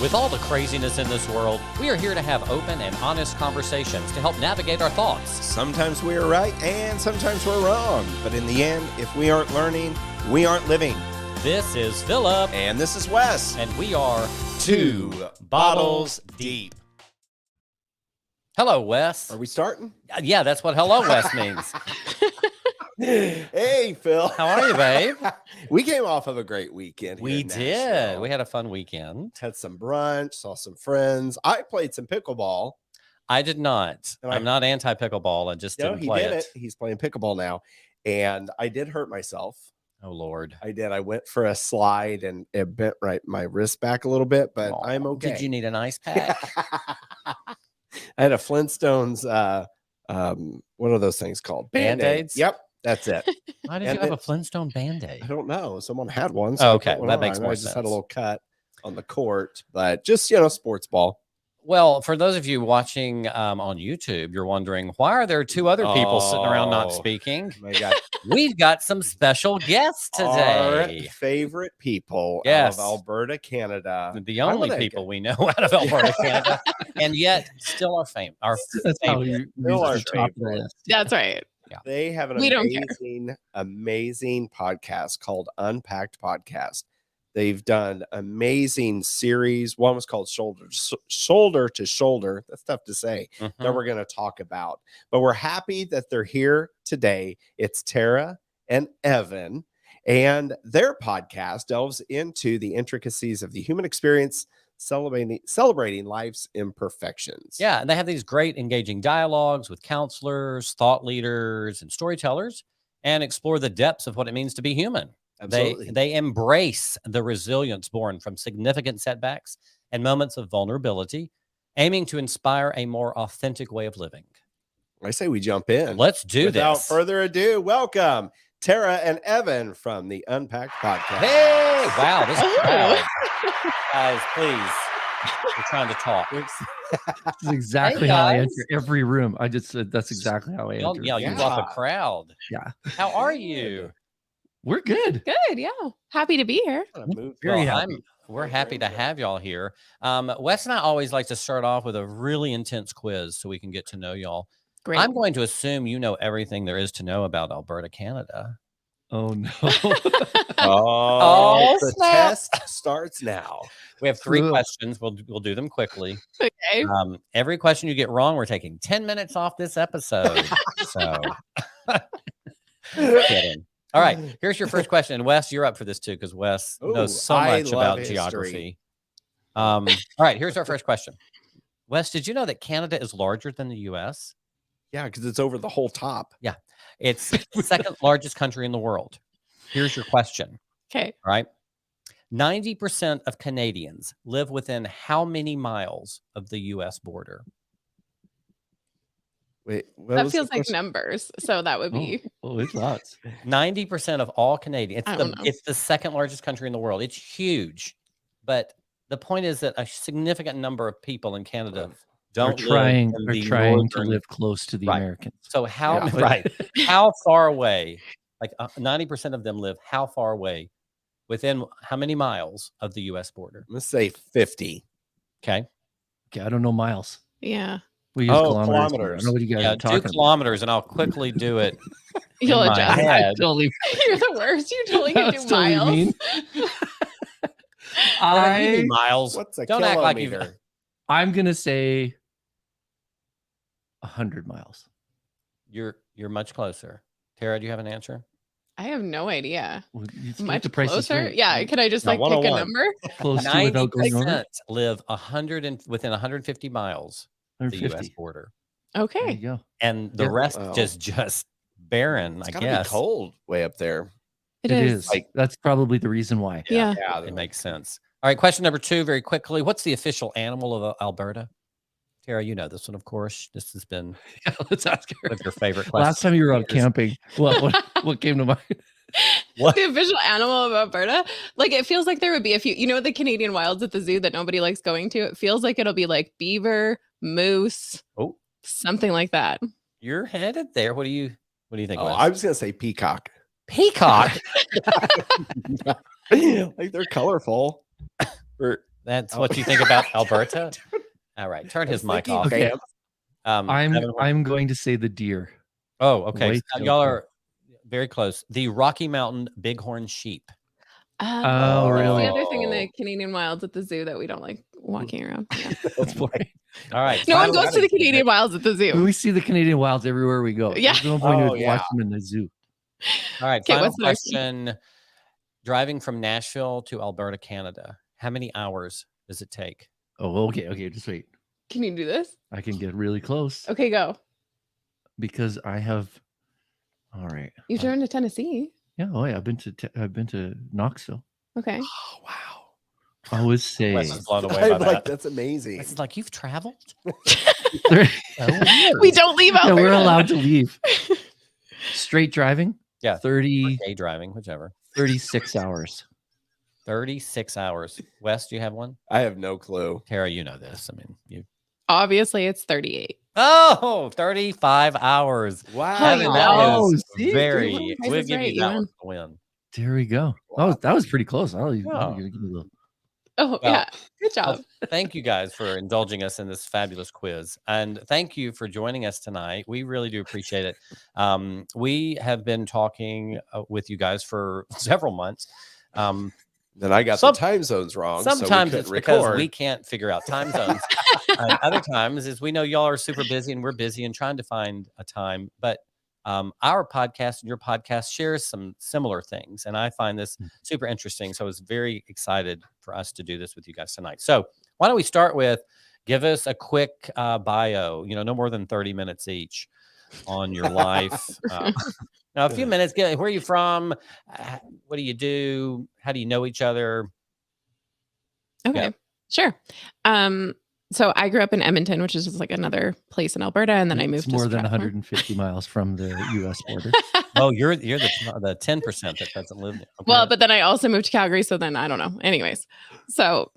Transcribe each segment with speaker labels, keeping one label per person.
Speaker 1: With all the craziness in this world, we are here to have open and honest conversations to help navigate our thoughts.
Speaker 2: Sometimes we are right and sometimes we're wrong. But in the end, if we aren't learning, we aren't living.
Speaker 1: This is Philip.
Speaker 2: And this is Wes.
Speaker 1: And we are
Speaker 2: Two Bottles Deep.
Speaker 1: Hello, Wes.
Speaker 2: Are we starting?
Speaker 1: Yeah, that's what hello, Wes means.
Speaker 2: Hey, Phil.
Speaker 1: How are you, babe?
Speaker 2: We came off of a great weekend. Here
Speaker 1: We
Speaker 2: in
Speaker 1: did.
Speaker 2: Nashville.
Speaker 1: We had a fun weekend.
Speaker 2: Had some brunch, saw some friends. I played some pickleball.
Speaker 1: I did not.
Speaker 2: And
Speaker 1: I'm not anti-pickleball. I just didn't play it.
Speaker 2: He's playing pickleball now. And I did hurt myself.
Speaker 1: Oh, Lord.
Speaker 2: I did. I went for a slide and it bent my wrist back a little bit, but I'm okay.
Speaker 1: Did you need an ice pack?
Speaker 2: I had a Flintstones, what are those things called?
Speaker 1: Band-Aids?
Speaker 2: Yep, that's it.
Speaker 1: Why did you have a Flintstone Band-Aid?
Speaker 2: I don't know. Someone had one.
Speaker 1: So okay, that makes more
Speaker 2: I
Speaker 1: sense.
Speaker 2: just had a little cut on the court, but just, sports ball.
Speaker 1: Well, for those of you watching on YouTube, you're wondering, why are there two other people sitting around not speaking?
Speaker 2: My God.
Speaker 1: We've got some special guests today.
Speaker 2: Our favorite people
Speaker 1: Yes.
Speaker 2: out of Alberta, Canada.
Speaker 1: The only people we know out of Alberta, Canada, and yet still our fame.
Speaker 3: That's how you That's right.
Speaker 1: Yeah.
Speaker 2: They have an amazing podcast called Unpacked Podcast. They've done amazing series. One was called Shoulder to Shoulder. That's tough to say. That we're going to talk about. But we're happy that they're here today. It's Tara and Evan. And their podcast delves into the intricacies of the human experience, celebrating life's imperfections.
Speaker 1: Yeah, and they have these great engaging dialogues with counselors, thought leaders, and storytellers, and explore the depths of what it means to be human. They embrace the resilience born from significant setbacks and moments of vulnerability, aiming to inspire a more authentic way of living.
Speaker 2: I say we jump in.
Speaker 1: Let's do this.
Speaker 2: Without further ado, welcome Tara and Evan from the Unpacked Podcast.
Speaker 1: Hey, wow, this is crowd. Guys, please. We're trying to talk.
Speaker 3: That's exactly how I enter every room. I just said that's exactly how I enter.
Speaker 1: Yeah, you brought the crowd.
Speaker 3: Yeah.
Speaker 1: How are you?
Speaker 3: We're good.
Speaker 4: Good, yeah. Happy to be here.
Speaker 3: Very happy.
Speaker 1: We're happy to have y'all here. Wes and I always like to start off with a really intense quiz so we can get to know y'all.
Speaker 4: Great.
Speaker 1: I'm going to assume you know everything there is to know about Alberta, Canada.
Speaker 3: Oh, no.
Speaker 2: The test starts now.
Speaker 1: We have 3 questions. We'll do them quickly.
Speaker 4: Okay.
Speaker 1: Every question you get wrong, we're taking 10 minutes off this episode. So, kidding. All right, here's your first question. And Wes, you're up for this too, because Wes knows so much about geography. All right, here's our first question. Wes, did you know that Canada is larger than the U.S.?
Speaker 2: Yeah, because it's over the whole top.
Speaker 1: Yeah, it's the second largest country in the world. Here's your question.
Speaker 4: Okay.
Speaker 1: All right. 90% of Canadians live within how many miles of the U.S. border?
Speaker 2: Wait,
Speaker 4: that feels like numbers. So that would be.
Speaker 3: Oh, it's lots.
Speaker 1: 90% of all Canadians.
Speaker 4: It's
Speaker 1: it's the second largest country in the world. It's huge. But the point is that a significant number of people in Canada are
Speaker 3: trying to live close to the Americans.
Speaker 1: So how far away, like 90% of them live how far away within how many miles of the U.S. border?
Speaker 2: Let's say 50.
Speaker 1: Okay.
Speaker 3: I don't know miles.
Speaker 4: Yeah.
Speaker 3: We use kilometers.
Speaker 2: Kilometers.
Speaker 3: I don't know what you guys are talking
Speaker 1: 2 kilometers, and I'll quickly do it.
Speaker 4: You'll adjust.
Speaker 3: Totally.
Speaker 4: You're the worst. You totally can do miles.
Speaker 3: Mean.
Speaker 1: Miles.
Speaker 2: What's a
Speaker 1: Don't act like you.
Speaker 3: I'm gonna say 100 miles.
Speaker 1: You're much closer. Tara, do you have an answer?
Speaker 4: I have no idea.
Speaker 3: Well,
Speaker 4: much
Speaker 3: the price
Speaker 4: closer? Yeah. Can I just pick a number?
Speaker 3: Close to without going over?
Speaker 1: Live within 150 miles of the U.S. border.
Speaker 4: Okay.
Speaker 3: There you go.
Speaker 1: And the rest just barren,
Speaker 2: it's
Speaker 1: I
Speaker 2: gotta
Speaker 1: guess.
Speaker 2: Be cold way up there.
Speaker 4: It is.
Speaker 3: That's probably the reason why.
Speaker 4: Yeah.
Speaker 1: It makes sense. All right, question number 2, very quickly. What's the official animal of Alberta? Tara, you know this one, of course. This has been
Speaker 3: let's ask her.
Speaker 1: One of your favorite questions.
Speaker 3: Last time you were out camping, what came to mind?
Speaker 4: What? The official animal of Alberta? Like, it feels like there would be a few. You know, the Canadian wilds at the zoo that nobody likes going to? It feels like it'll be like beaver, moose, something like that.
Speaker 1: You're headed there. What do you think?
Speaker 2: I was gonna say peacock.
Speaker 1: Peacock.
Speaker 2: Like they're colorful.
Speaker 1: That's what you think about Alberta? All right, turn his mic off.
Speaker 3: Okay.
Speaker 1: Evan,
Speaker 3: I'm going to say the deer.
Speaker 1: Oh, okay.
Speaker 3: White
Speaker 1: So y'all
Speaker 3: deer.
Speaker 1: are very close. The Rocky Mountain bighorn sheep.
Speaker 3: Oh,
Speaker 4: That's
Speaker 3: really?
Speaker 4: the other thing in the Canadian wilds at the zoo that we don't like walking around. Yeah.
Speaker 3: That's boring.
Speaker 1: All right.
Speaker 4: No one
Speaker 1: final
Speaker 4: goes to the
Speaker 1: answer.
Speaker 4: Canadian wilds at the zoo.
Speaker 3: We see the Canadian wilds everywhere we go.
Speaker 4: Yeah.
Speaker 3: There's no point
Speaker 2: Oh,
Speaker 3: to
Speaker 2: yeah.
Speaker 3: watch them in the zoo.
Speaker 1: All right.
Speaker 4: Okay,
Speaker 1: Final
Speaker 4: what's the next one?
Speaker 1: question. Driving from Nashville to Alberta, Canada. How many hours does it take?
Speaker 3: Oh, okay. Okay, just wait.
Speaker 4: Can you do this?
Speaker 3: I can get really close
Speaker 4: Okay, go.
Speaker 3: because I have. All right.
Speaker 4: You've driven to Tennessee.
Speaker 3: Yeah. Oh, yeah. I've been to Knoxville.
Speaker 4: Okay.
Speaker 2: Oh, wow.
Speaker 3: I would say
Speaker 1: Wes is blown away by that.
Speaker 2: That's amazing.
Speaker 1: It's like you've traveled.
Speaker 4: We don't leave
Speaker 3: Yeah,
Speaker 4: Alberta.
Speaker 3: we're allowed to leave. Straight driving.
Speaker 1: Yeah.
Speaker 3: 30,
Speaker 1: Day driving, whichever.
Speaker 3: 36 hours.
Speaker 1: 36 hours. Wes, do you have one?
Speaker 2: I have no clue.
Speaker 1: Tara, you know this. I mean, you.
Speaker 4: Obviously, it's 38.
Speaker 1: Oh, 35 hours.
Speaker 2: Wow.
Speaker 1: Evan, that
Speaker 3: Oh,
Speaker 1: was
Speaker 3: see?
Speaker 1: very.
Speaker 4: Price
Speaker 1: We'll
Speaker 4: is
Speaker 1: give
Speaker 4: Right,
Speaker 1: you that
Speaker 4: you
Speaker 1: one to win.
Speaker 3: There we go.
Speaker 2: Wow.
Speaker 3: That was pretty close. I'll give
Speaker 1: Yeah.
Speaker 3: you a little.
Speaker 4: Oh,
Speaker 1: Well,
Speaker 4: yeah. Good job.
Speaker 1: Thank you guys for indulging us in this fabulous quiz. And thank you for joining us tonight. We really do appreciate it. We have been talking with you guys for several months.
Speaker 2: Then I got the time zones wrong.
Speaker 1: Sometimes
Speaker 2: so
Speaker 1: it's because we can't figure out time zones. And other times is we know y'all are super busy and we're busy and trying to find a time. But our podcast and your podcast shares some similar things. And I find this super interesting. So I was very excited for us to do this with you guys tonight. So why don't we start with give us a quick bio, no more than 30 minutes each on your life. Now, a few minutes. Where are you from? What do you do? How do you know each other?
Speaker 4: Okay, sure. So I grew up in Edmonton, which is just like another place in Alberta, and then I moved
Speaker 3: It's more
Speaker 4: to
Speaker 3: than
Speaker 4: Strathmore.
Speaker 3: 150 miles from the U.S. border.
Speaker 1: Oh, you're the 10% that doesn't live there. Okay.
Speaker 4: Well, but then I also moved to Calgary, so then I don't know. Anyways, so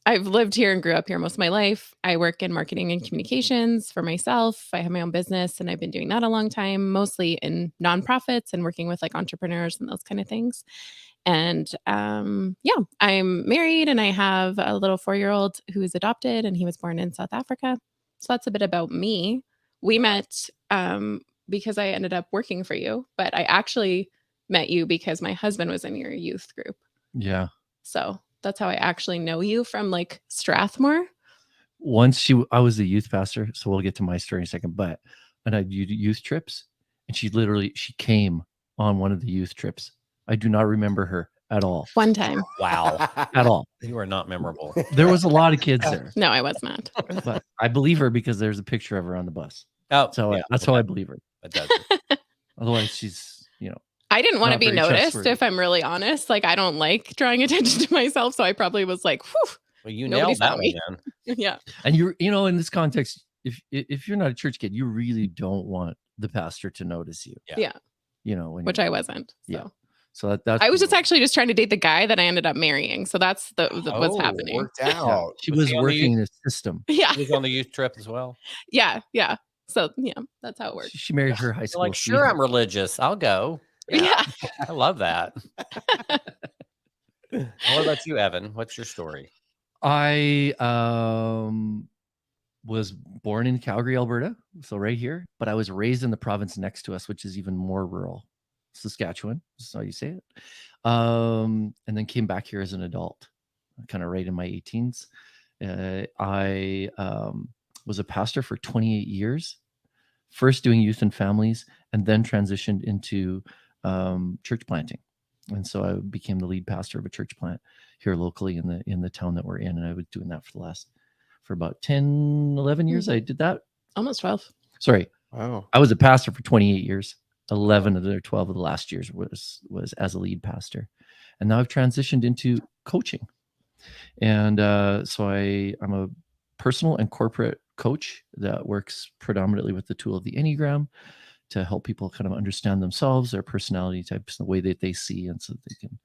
Speaker 4: I've lived here and grew up here most of my life. I work in marketing and communications for myself. I have my own business, and I've been doing that a long time, mostly in nonprofits and working with like entrepreneurs and those kind of things. And yeah, I'm married and I have a little 4-year-old who is adopted, and he was born in South Africa. So that's a bit about me. We met because I ended up working for you, but I actually met you because my husband was in your youth group.
Speaker 3: Yeah.
Speaker 4: So that's how I actually know you, from like Strathmore.
Speaker 3: I was the youth pastor, so we'll get to my story in a second. But and I did youth trips, and she came on one of the youth trips. I do not remember her at all.
Speaker 4: One time.
Speaker 1: Wow.
Speaker 3: At all.
Speaker 1: You are not memorable.
Speaker 3: There was a lot of kids there.
Speaker 4: No, I was not.
Speaker 3: But I believe her because there's a picture of her on the bus.
Speaker 1: Oh,
Speaker 3: So
Speaker 1: yeah,
Speaker 3: that's how I believe her.
Speaker 1: That does it.
Speaker 3: Otherwise, she's,
Speaker 4: I didn't want to
Speaker 3: Not
Speaker 4: be
Speaker 3: very
Speaker 4: noticed,
Speaker 3: trustworthy.
Speaker 4: if I'm really honest. Like, I don't like drawing attention to myself. So I probably was like, whew.
Speaker 1: Well, you
Speaker 4: Nobody
Speaker 1: nailed that
Speaker 4: saw
Speaker 1: one,
Speaker 4: me.
Speaker 1: then.
Speaker 4: Yeah.
Speaker 3: and in this context, if you're not a church kid, you really don't want the pastor to notice you.
Speaker 1: Yeah.
Speaker 4: Yeah.
Speaker 3: When
Speaker 4: Which I wasn't. So.
Speaker 3: Yeah. So that's
Speaker 4: I was just actually just trying to date the guy that I ended up marrying. So that's what's happening.
Speaker 2: Worked out.
Speaker 3: she
Speaker 1: Was
Speaker 3: was
Speaker 1: he on the
Speaker 3: working in the system.
Speaker 4: Yeah.
Speaker 1: He was on the youth trip as well.
Speaker 4: Yeah. Yeah. So yeah, that's how it works.
Speaker 3: She married her high
Speaker 1: You're
Speaker 3: school.
Speaker 1: like, sure,
Speaker 3: sweetheart.
Speaker 1: I'm religious. I'll go.
Speaker 4: Yeah.
Speaker 1: I love that. What about you, Evan? What's your story?
Speaker 3: I was born in Calgary, Alberta, so right here, but I was raised in the province next to us, which is even more rural, Saskatchewan. That's how you say it. And then came back here as an adult, kind of right in my 18s. I was a pastor for 28 years, first doing youth and families, and then transitioned into church planting. And so I became the lead pastor of a church plant here locally in the town that we're in. And I was doing that for about 10, 11 years. I did that.
Speaker 4: Almost 12.
Speaker 3: Sorry.
Speaker 2: Wow.
Speaker 3: I was a pastor for 28 years. 11 of the 12 of the last years was as a lead pastor. And now I've transitioned into coaching. And so I'm a personal and corporate coach that works predominantly with the tool of the Enneagram to help people kind of understand themselves, their personality types, the way that they see, and so that they can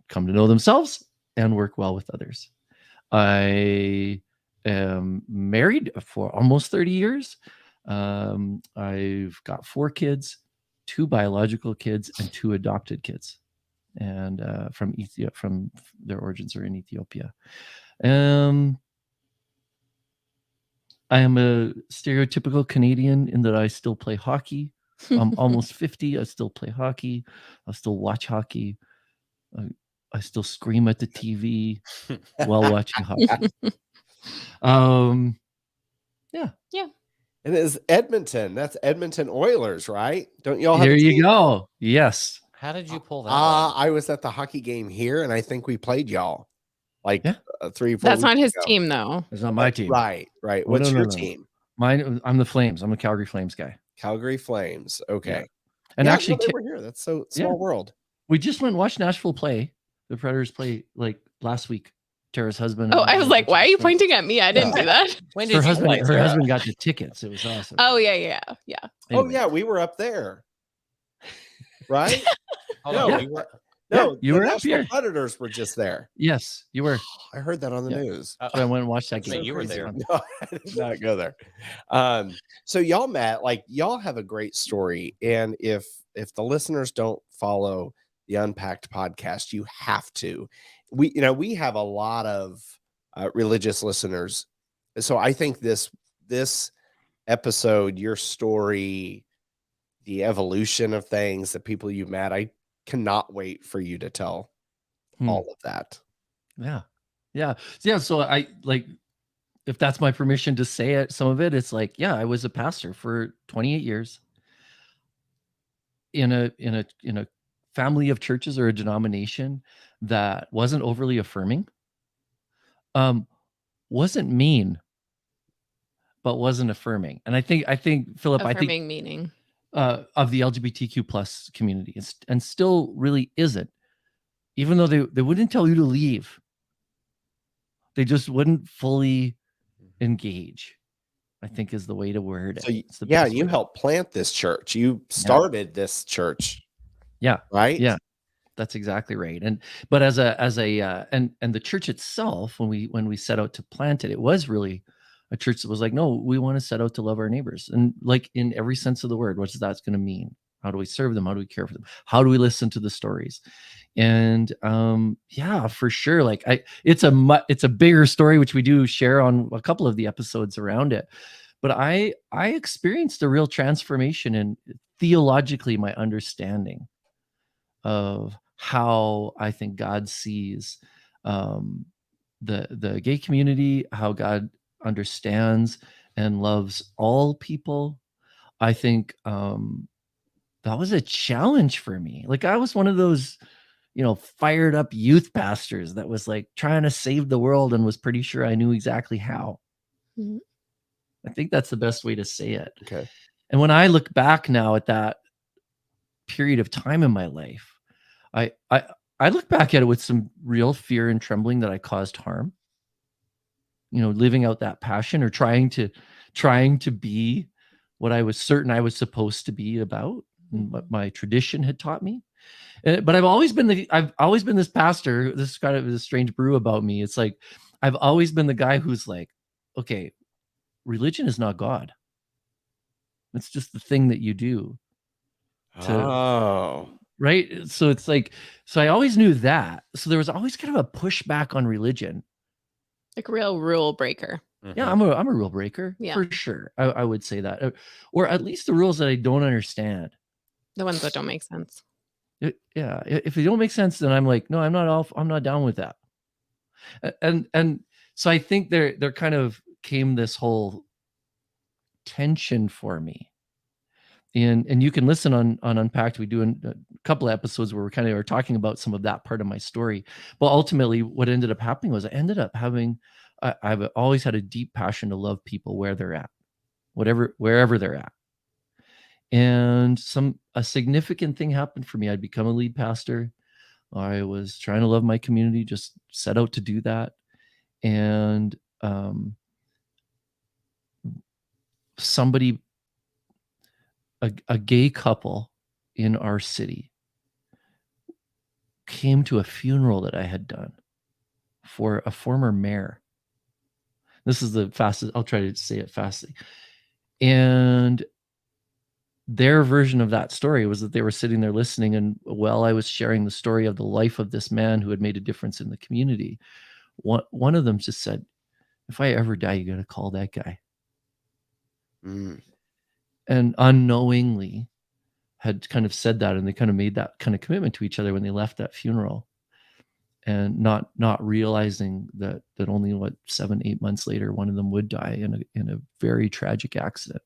Speaker 3: come to know themselves and work well with others. I am married for almost 30 years. I've got 4 kids, 2 biological kids, and 2 adopted kids. and from Ethiopia. From their origins are in Ethiopia. I am a stereotypical Canadian in that I still play hockey. I'm almost 50. I still play hockey. I still watch hockey. I still scream at the TV while watching hockey. Yeah.
Speaker 2: And it's Edmonton. That's Edmonton Oilers, right? Don't y'all have
Speaker 3: There
Speaker 2: a
Speaker 3: you
Speaker 2: team?
Speaker 3: go. Yes.
Speaker 1: How did you pull that one?
Speaker 2: I was at the hockey game here, and I think we played y'all like
Speaker 3: Yeah.
Speaker 2: 3-4
Speaker 4: That's not
Speaker 2: weeks
Speaker 4: his
Speaker 2: ago.
Speaker 4: team, though.
Speaker 3: It's not my team.
Speaker 2: Right.
Speaker 3: Oh,
Speaker 2: What's
Speaker 3: no,
Speaker 2: your
Speaker 3: no, no.
Speaker 2: team?
Speaker 3: Mine. I'm the Flames. I'm a Calgary Flames guy.
Speaker 2: Calgary Flames. Okay.
Speaker 3: And
Speaker 2: Yeah,
Speaker 3: actually,
Speaker 2: no, they were here. That's so small
Speaker 3: Yeah.
Speaker 2: world.
Speaker 3: we just went and watched Nashville play. The Predators play like last week. Tara's husband.
Speaker 4: Oh,
Speaker 3: and
Speaker 4: I was like, why are you pointing at me? I didn't do that.
Speaker 1: When
Speaker 3: Her
Speaker 1: did you
Speaker 3: husband.
Speaker 1: play?
Speaker 3: Her
Speaker 1: Sarah?
Speaker 3: husband got the tickets. It was awesome.
Speaker 4: Oh, yeah.
Speaker 2: Oh
Speaker 3: Anyway.
Speaker 2: yeah, we were up there. Right?
Speaker 1: Hold
Speaker 2: No,
Speaker 1: on,
Speaker 2: we were.
Speaker 3: Yeah,
Speaker 2: No,
Speaker 3: you
Speaker 2: the
Speaker 3: were up
Speaker 2: National
Speaker 3: here.
Speaker 2: Predators were just there.
Speaker 3: Yes, you were.
Speaker 2: I heard that on the
Speaker 3: Yeah.
Speaker 2: news.
Speaker 3: So I went and watched that
Speaker 1: So
Speaker 3: game.
Speaker 1: you were
Speaker 3: It was
Speaker 1: there.
Speaker 3: fun.
Speaker 2: No, I did not go there. So y'all met, like y'all have a great story. And if the listeners don't follow the Unpacked podcast, you have to. We have a lot of religious listeners. So I think this episode, your story, the evolution of things, the people you've met, I cannot wait for you to tell all of that.
Speaker 3: Yeah. So I like, if that's my permission to say it, some of it, it's like, yeah, I was a pastor for 28 years in a family of churches or a denomination that wasn't overly affirming, wasn't mean, but wasn't affirming. And I think Philip,
Speaker 4: Affirming meaning.
Speaker 3: Of the LGBTQ plus community, and still really isn't, even though they wouldn't tell you to leave. They just wouldn't fully engage, I think, is the way to word it.
Speaker 2: So
Speaker 3: It's the
Speaker 2: yeah,
Speaker 3: best
Speaker 2: and you
Speaker 3: way.
Speaker 2: helped plant this church. You started this church.
Speaker 3: Yeah.
Speaker 2: Right?
Speaker 3: Yeah. That's exactly right. But as a and the church itself, when we set out to plant it, it was really a church that was like, no, we want to set out to love our neighbors, and like in every sense of the word. What's that's going to mean? How do we serve them? How do we care for them? How do we listen to the stories? And yeah, for sure. Like it's a bigger story, which we do share on a couple of the episodes around it. But I experienced a real transformation in theologically my understanding of how I think God sees the gay community, how God understands and loves all people. I think that was a challenge for me. Like I was one of those, fired up youth pastors that was like trying to save the world and was pretty sure I knew exactly how.
Speaker 4: Mm-hmm.
Speaker 3: I think that's the best way to say it.
Speaker 2: Okay.
Speaker 3: And when I look back now at that period of time in my life, I look back at it with some real fear and trembling that I caused harm. Living out that passion or trying to be what I was certain I was supposed to be about, and what my tradition had taught me. But I've always been this pastor. This is kind of a strange brew about me. It's like I've always been the guy who's like, okay, religion is not God. It's just the thing that you do. Right. So it's like, so I always knew that. So there was always kind of a pushback on religion.
Speaker 4: Like real rule breaker.
Speaker 3: Yeah, I'm a rule breaker, for sure. I would say that, or at least the rules that I don't understand.
Speaker 4: The ones that don't make sense.
Speaker 3: Yeah, if they don't make sense, then I'm like, no, I'm not down with that. And so I think there kind of came this whole tension for me. And you can listen on Unpacked. We do a couple of episodes where we kind of are talking about some of that part of my story. But ultimately, what ended up happening was I ended up having, I've always had a deep passion to love people where they're at, wherever they're at. And a significant thing happened for me. I'd become a lead pastor. I was trying to love my community, just set out to do that. And a gay couple in our city came to a funeral that I had done for a former mayor. This is the fastest. I'll try to say it fastly. And their version of that story was that they were sitting there listening, and while I was sharing the story of the life of this man who had made a difference in the community, one of them just said, "If I ever die, you got to call that guy." And unknowingly had kind of said that, and they kind of made that kind of commitment to each other when they left that funeral, and not realizing that only 7-8 months later, one of them would die in a very tragic accident.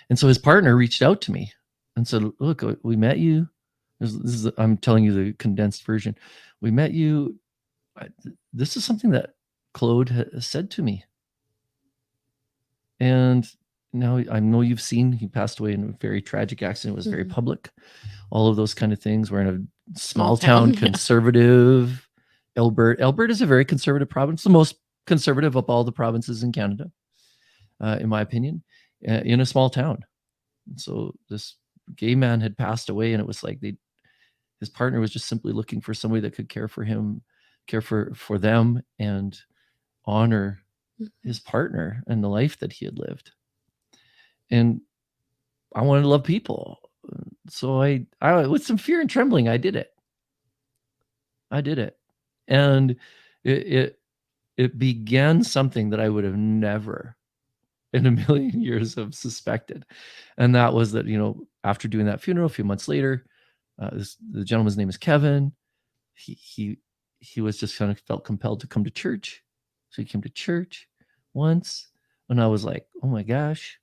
Speaker 3: And so his partner reached out to me and said, "Look, we met you. I'm telling you the condensed version. We met you. This is something that Claude has said to me. And now I know you've seen, he passed away in a very tragic accident. It was very public. All of those kind of things. We're in a small town, conservative. Alberta is a very conservative province, the most conservative of all the provinces in Canada, in my opinion, in a small town. And so this gay man had passed away, and it was like his partner was just simply looking for somebody that could care for him, care for them, and honor his partner and the life that he had lived. And I wanted to love people. So I with some fear and trembling, I did it. And it began something that I would have never in a million years have suspected. And that was that, after doing that funeral a few months later, the gentleman's name is Kevin. He was just kind of felt compelled to come to church. So he came to church once, and I was like, oh my gosh,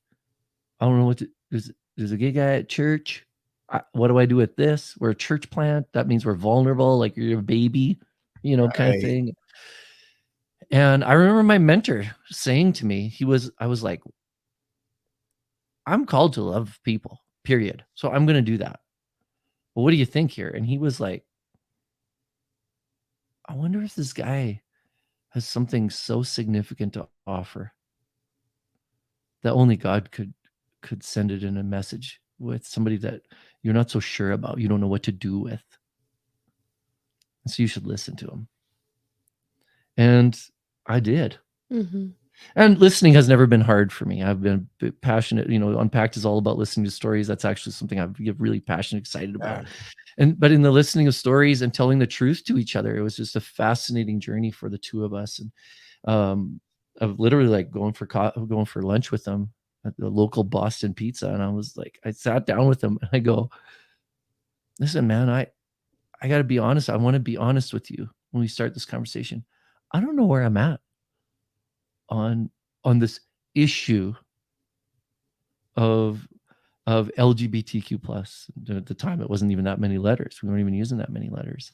Speaker 3: I don't know what to, there's a gay guy at church. What do I do with this? We're a church plant. That means we're vulnerable, like you're a baby, kind of thing. And I remember my mentor saying to me, I was like, I'm called to love people, period. So I'm going to do that. Well, what do you think here? And he was like, I wonder if this guy has something so significant to offer that only God could send it in a message with somebody that you're not so sure about, you don't know what to do with. And so you should listen to him. And I did. And listening has never been hard for me. I've been passionate. Unpacked is all about listening to stories. That's actually something I get really passionate, excited about. But in the listening of stories and telling the truth to each other, it was just a fascinating journey for the two of us. And of literally like going for lunch with them at the local Boston Pizza. And I was like, I sat down with them and I go, listen, man, I got to be honest. I want to be honest with you when we start this conversation. I don't know where I'm at on this issue of LGBTQ plus. At the time, it wasn't even that many letters. We weren't even using that many letters.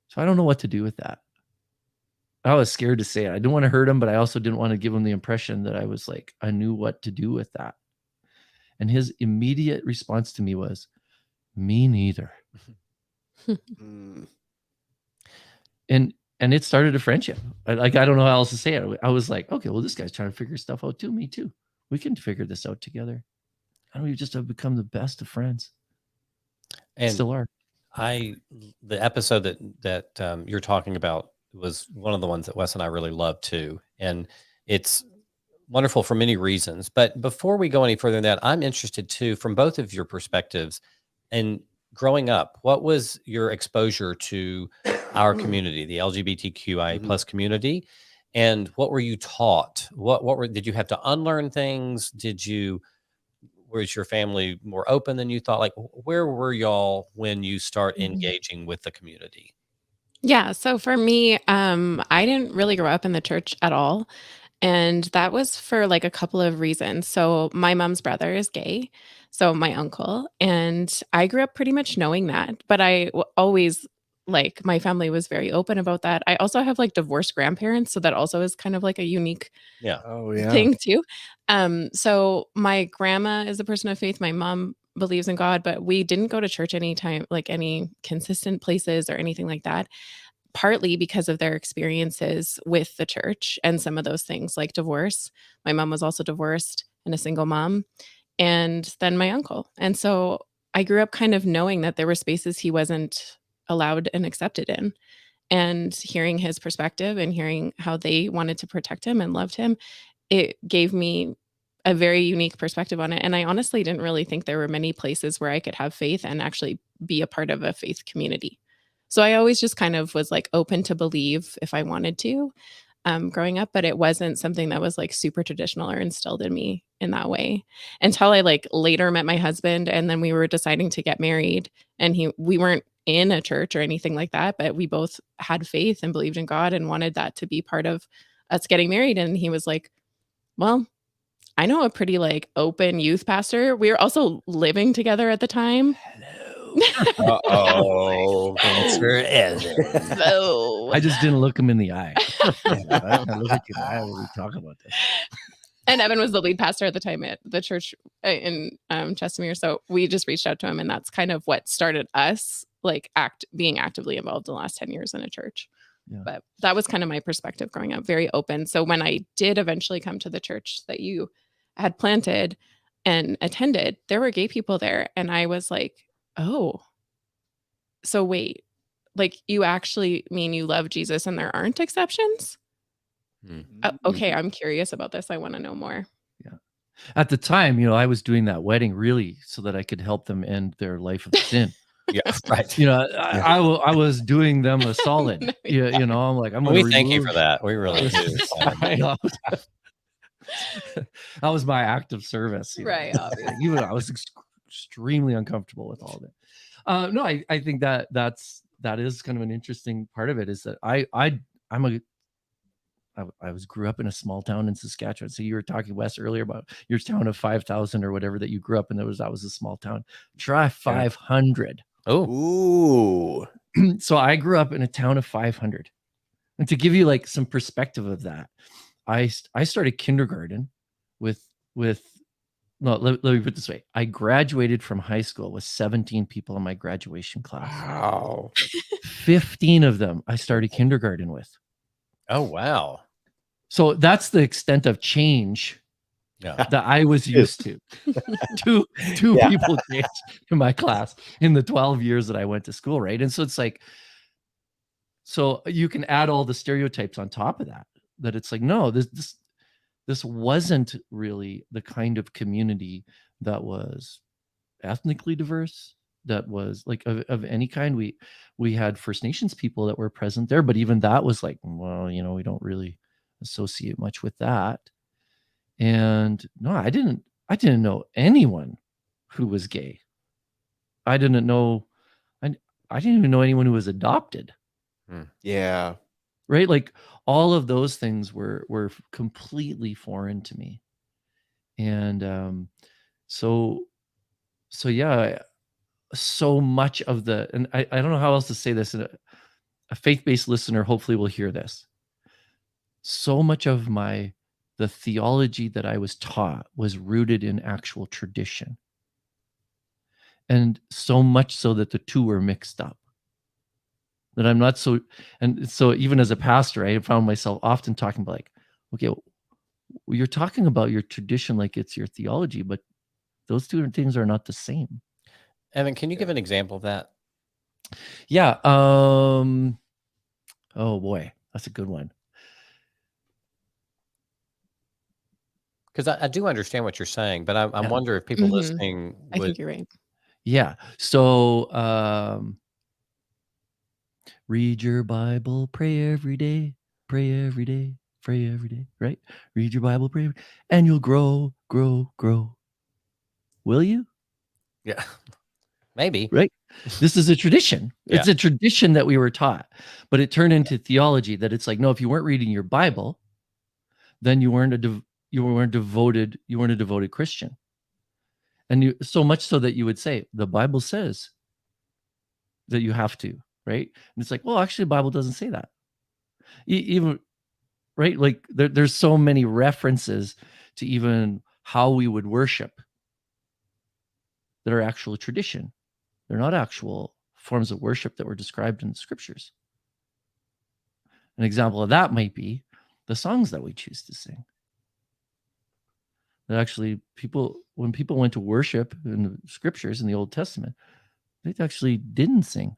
Speaker 3: So I don't know what to do with that. I was scared to say it. I didn't want to hurt him, but I also didn't want to give him the impression that I was like, I knew what to do with that. And his immediate response to me was, me neither. And it started a friendship. I don't know how else to say it. I was like, okay, well, this guy's trying to figure stuff out too. Me too. We can figure this out together. And we just have become the best of friends. And still are.
Speaker 1: The episode that you're talking about was one of the ones that Wes and I really loved too. And it's wonderful for many reasons. But before we go any further than that, I'm interested too, from both of your perspectives. And growing up, what was your exposure to our community, the LGBTQI plus community? And what were you taught? Did you have to unlearn things? Was your family more open than you thought? Like, where were y'all when you start engaging with the community?
Speaker 4: Yeah. So for me, I didn't really grow up in the church at all. And that was for like a couple of reasons. So my mom's brother is gay, so my uncle, and I grew up pretty much knowing that, but always like my family was very open about that. I also have like divorced grandparents, so that also is kind of like a unique thing too. So my grandma is a person of faith. My mom believes in God, but we didn't go to church anytime, like any consistent places or anything like that. Partly because of their experiences with the church and some of those things like divorce. My mom was also divorced and a single mom, and then my uncle. And so I grew up kind of knowing that there were spaces he wasn't allowed and accepted in. And hearing his perspective and hearing how they wanted to protect him and loved him, it gave me a very unique perspective on it. And I honestly didn't really think there were many places where I could have faith and actually be a part of a faith community. So I always just kind of was like open to believe if I wanted to, growing up, but it wasn't something that was like super traditional or instilled in me in that way until I like later met my husband, and then we were deciding to get married, and we weren't in a church or anything like that, but we both had faith and believed in God and wanted that to be part of us getting married. And he was like, well, I know a pretty like open youth pastor. We were also living together at the time.
Speaker 2: Uh-oh.
Speaker 1: Answer is
Speaker 4: So
Speaker 3: I just didn't look him in the eye. I look at you in the eye when we talk about this.
Speaker 4: And Evan was the lead pastor at the time at the church in Chestermere. So we just reached out to him, and that's kind of what started us like being actively involved in the last 10 years in a church.
Speaker 3: Yeah.
Speaker 4: But that was kind of my perspective growing up, very open. So when I did eventually come to the church that you had planted and attended, there were gay people there. And I was like, oh, so wait, like you actually mean you love Jesus and there aren't exceptions? Okay, I'm curious about this. I want to know more.
Speaker 3: Yeah. At the time, I was doing that wedding really so that I could help them end their life of sin.
Speaker 1: Yeah, right.
Speaker 3: I was doing them a solid. I'm like, I'm going to
Speaker 1: thank you for that. We really do.
Speaker 3: That was my act of service.
Speaker 4: Right.
Speaker 3: Even I was extremely uncomfortable with all of it. No, I think that is kind of an interesting part of it, is that I grew up in a small town in Saskatchewan. So you were talking, Wes, earlier about your town of 5,000 or whatever that you grew up in. That was a small town. Try 500.
Speaker 2: Oh,
Speaker 3: ooh. So I grew up in a town of 500. And to give you like some perspective of that, I started kindergarten with no, let me put it this way. I graduated from high school with 17 people in my graduation class.
Speaker 2: Wow.
Speaker 3: 15 of them I started kindergarten with.
Speaker 1: Oh, wow.
Speaker 3: So that's the extent of change that I was used to. Two people changed in my class in the 12 years that I went to school, right? And so it's like, so you can add all the stereotypes on top of that it's like, no, this wasn't really the kind of community that was ethnically diverse, that was like of any kind. We had First Nations people that were present there, but even that was like, well, we don't really associate much with that. And no, I didn't know anyone who was gay. I didn't even know anyone who was adopted.
Speaker 2: Yeah.
Speaker 3: Right? Like all of those things were completely foreign to me. And so yeah, so much of and I don't know how else to say this, and a faith-based listener hopefully will hear this. So much of the theology that I was taught was rooted in actual tradition. And so much so that the two were mixed up. That I'm not so, and so even as a pastor, I found myself often talking about like, okay, you're talking about your tradition like it's your theology, but those two things are not the same.
Speaker 1: Evan, can you give an example of that?
Speaker 3: Yeah. Oh boy, that's a good one.
Speaker 1: Because I do understand what you're saying, but I wonder if people listening
Speaker 4: I think you're right.
Speaker 3: Yeah. So read your Bible, pray every day, pray every day, pray every day, right? Read your Bible, pray, and you'll grow. Will you?
Speaker 1: Yeah. Maybe.
Speaker 3: Right? This is a tradition. It's a tradition that we were taught, but it turned into theology that it's like, no, if you weren't reading your Bible, then you weren't a devoted Christian. And so much so that you would say the Bible says that you have to, right? And it's like, well, actually the Bible doesn't say that. Even right? Like there's so many references to even how we would worship that are actual tradition. They're not actual forms of worship that were described in the scriptures. An example of that might be the songs that we choose to sing. That actually when people went to worship in the scriptures in the Old Testament, they actually didn't sing.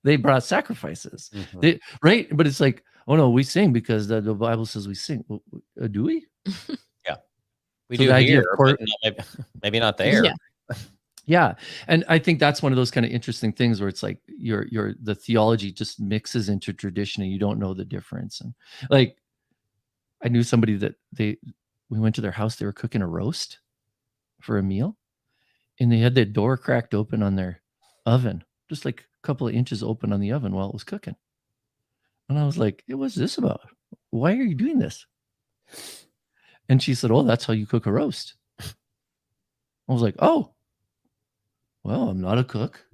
Speaker 3: They brought sacrifices. Right? But it's like, Oh no, we sing because the Bible says we sing. Do we?
Speaker 1: Yeah, we
Speaker 3: So
Speaker 1: do
Speaker 3: the idea
Speaker 1: here,
Speaker 3: of
Speaker 1: but maybe not there.
Speaker 4: Yeah.
Speaker 3: Yeah, and I think that's one of those kind of interesting things where it's like the theology just mixes into tradition and you don't know the difference. And like I knew somebody that we went to their house, they were cooking a roast for a meal, and they had their door cracked open on their oven, just like a couple of inches open on the oven while it was cooking. And I was like, "Hey, what's this about? Why are you doing this?" And she said, "Oh, that's how you cook a roast." I was like, "Oh, well, I'm not a cook,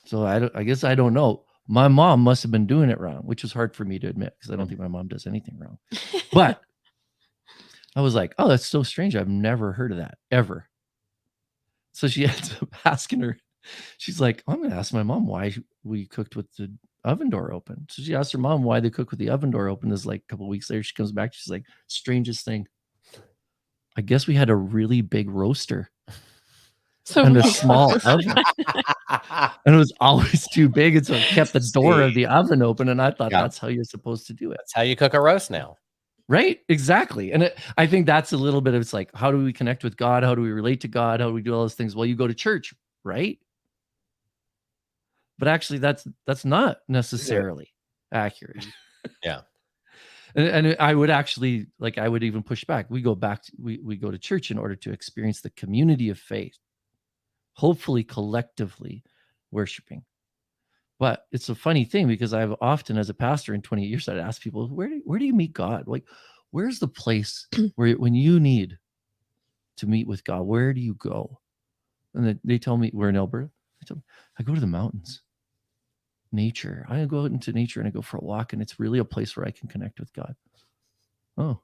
Speaker 3: so I guess I don't know." My mom must have been doing it wrong, which was hard for me to admit because I don't think my mom does anything wrong. But I was like, "Oh, that's so strange. I've never heard of that ever." So she ends up asking her. She's like, "I'm going to ask my mom why we cooked with the oven door open." So she asked her mom why they cook with the oven door open. This like a couple of weeks later, she comes back. She's like, "Strangest thing. I guess we had a really big roaster and a small oven, and it was always too big, and so it kept the door of the oven open." And I thought that's how you're supposed to do it.
Speaker 1: That's how you cook a roast now.
Speaker 3: Right, exactly. And I think that's a little bit of, it's like, how do we connect with God? How do we relate to God? How do we do all those things? Well, you go to church, right? But actually, that's not necessarily accurate.
Speaker 1: Yeah.
Speaker 3: And I would actually, like, I would even push back. We go back, we go to church in order to experience the community of faith, hopefully collectively worshiping. But it's a funny thing because I've often, as a pastor in 20 years, I'd ask people, where do you meet God? Like, where's the place where when you need to meet with God, where do you go? And they tell me, we're in Alberta. They tell me, I go to the mountains, nature. I go out into nature and I go for a walk, and it's really a place where I can connect with God. Oh,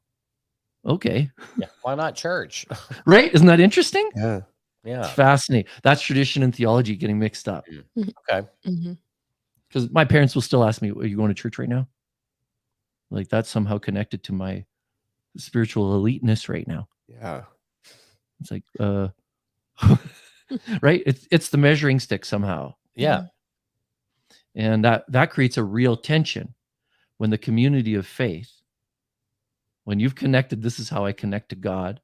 Speaker 3: okay.
Speaker 1: Yeah. Why not church?
Speaker 3: Right? Isn't that interesting?
Speaker 2: Yeah.
Speaker 1: Yeah.
Speaker 3: It's fascinating. That's tradition and theology getting mixed up.
Speaker 1: Okay.
Speaker 3: Because my parents will still ask me, are you going to church right now? Like, that's somehow connected to my spiritual eliteness right now.
Speaker 2: Yeah.
Speaker 3: It's like, right? It's the measuring stick somehow.
Speaker 1: Yeah.
Speaker 3: And that creates a real tension when the community of faith, when you've connected, this is how I connect to God,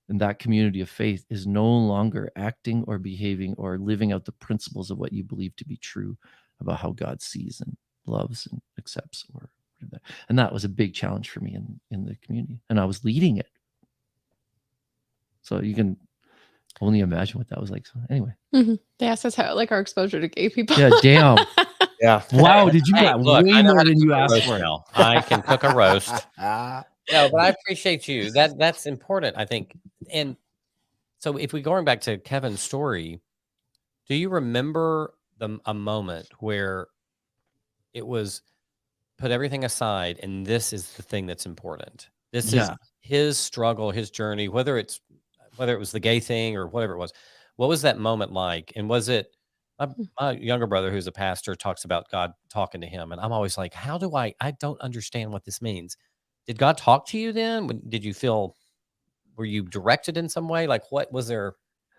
Speaker 3: and that community of faith is no longer acting or behaving or living out the principles of what you believe to be true about how God sees and loves and accepts, or whatever. And that was a big challenge for me in the community, and I was leading it. So you can only imagine what that was like. So anyway,
Speaker 4: they asked us how, like, our exposure to gay people.
Speaker 3: yeah, damn.
Speaker 2: Yeah.
Speaker 3: Wow, did you got
Speaker 1: Look,
Speaker 3: way
Speaker 1: I know
Speaker 3: more
Speaker 1: how to
Speaker 3: than you
Speaker 1: cook a
Speaker 3: asked
Speaker 1: roast
Speaker 3: for?
Speaker 1: now. I can cook a roast. No, but I appreciate you. That's important, I think. And so if we going back to Kevin's story, do you remember a moment where it was put everything aside and this is the thing that's important? This is his struggle, his journey, whether it was the gay thing or whatever it was. What was that moment like? And was it my younger brother, who's a pastor, talks about God talking to him, and I'm always like, how do I don't understand what this means. Did God talk to you then? Did you feel, were you directed in some way? Like, what was it?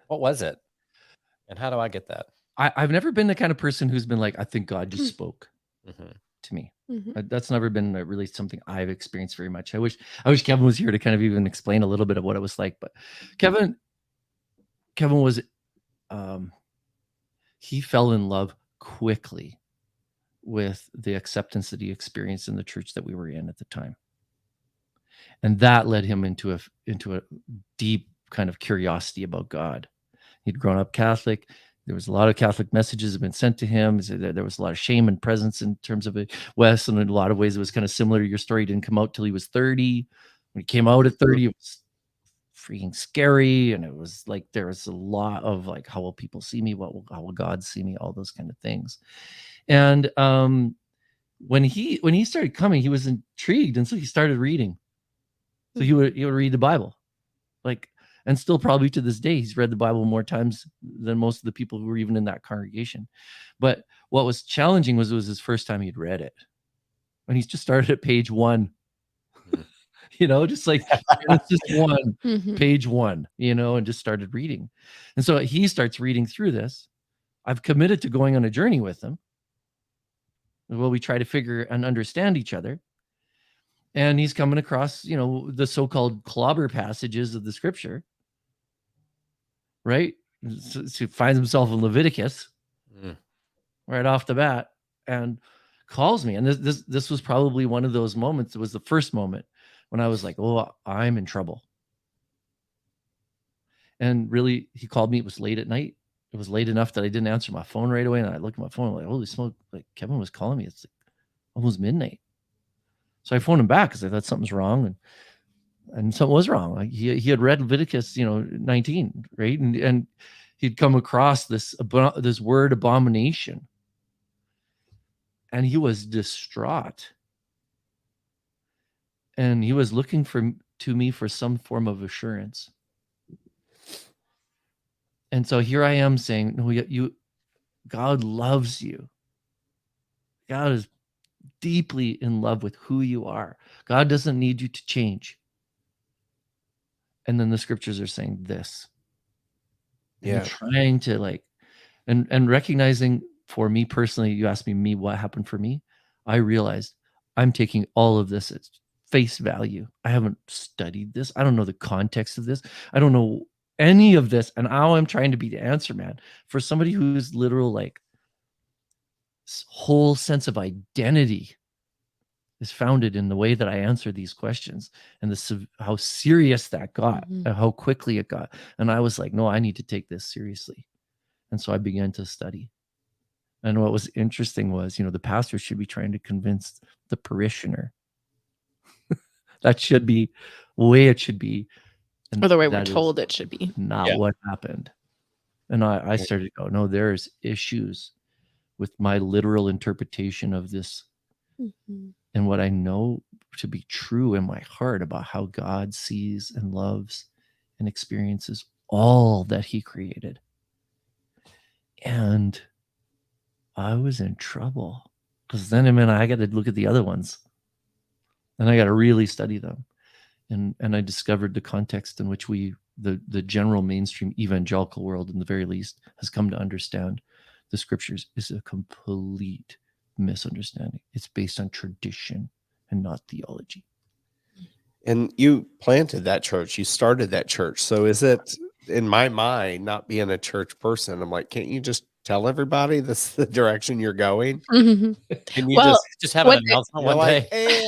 Speaker 1: And how do I get that?
Speaker 3: I've never been the kind of person who's been like, I think God just spoke to me. That's never been really something I've experienced very much. I wish Kevin was here to kind of even explain a little bit of what it was like. But Kevin was, he fell in love quickly with the acceptance that he experienced in the church that we were in at the time. And that led him into a deep kind of curiosity about God. He'd grown up Catholic. There was a lot of Catholic messages that had been sent to him. There was a lot of shame and presence in terms of it. Wes, and in a lot of ways, it was kind of similar to your story. He didn't come out till he was 30. When he came out at 30, it was freaking scary. And it was like, there was a lot of like, how will people see me? How will God see me? All those kind of things. And when he started coming, he was intrigued. And so he started reading. So he would read the Bible, like, and still probably to this day, he's read the Bible more times than most of the people who were even in that congregation. But what was challenging was it was his first time he'd read it. And he's just started at page 1, just like Genesis 1, page 1, and just started reading. And so he starts reading through this. I've committed to going on a journey with him. Well, we try to figure and understand each other. And he's coming across, the so-called clobber passages of the scripture, right? So he finds himself in Leviticus right off the bat and calls me. And this was probably one of those moments. It was the first moment when I was like, oh, I'm in trouble. And really, he called me. It was late at night. It was late enough that I didn't answer my phone right away. And I looked at my phone, like, holy smoke, like Kevin was calling me. It's like almost midnight. So I phoned him back because I thought something's wrong. And something was wrong. Like he had read Leviticus, 19, right? And he'd come across this word abomination. And he was distraught. And he was looking to me for some form of assurance. And so here I am saying, no, God loves you. God is deeply in love with who you are. God doesn't need you to change. And then the scriptures are saying this. And trying to and recognizing, for me personally, you asked me what happened for me. I realized I'm taking all of this at face value. I haven't studied this. I don't know the context of this. I don't know any of this. And now I'm trying to be the answer man for somebody who's literal, whole sense of identity is founded in the way that I answer these questions and how serious that got, and how quickly it got. And I was like, no, I need to take this seriously. And so I began to study. And what was interesting was, the pastor should be trying to convince the parishioner. That should be the way it should be.
Speaker 4: And or the way we're told it should be.
Speaker 3: Not what happened. And I started to go, no, there's issues with my literal interpretation of this. And what I know to be true in my heart about how God sees and loves and experiences all that he created. And I was in trouble because then I got to look at the other ones and I got to really study them. And I discovered the context in which the general mainstream evangelical world, in the very least, has come to understand the scriptures is a complete misunderstanding. It's based on tradition and not theology.
Speaker 2: And you planted that church, you started that church. So is it, in my mind, not being a church person, I'm like, can't you just tell everybody this is the direction you're going?
Speaker 1: Can you just have an announcement one day?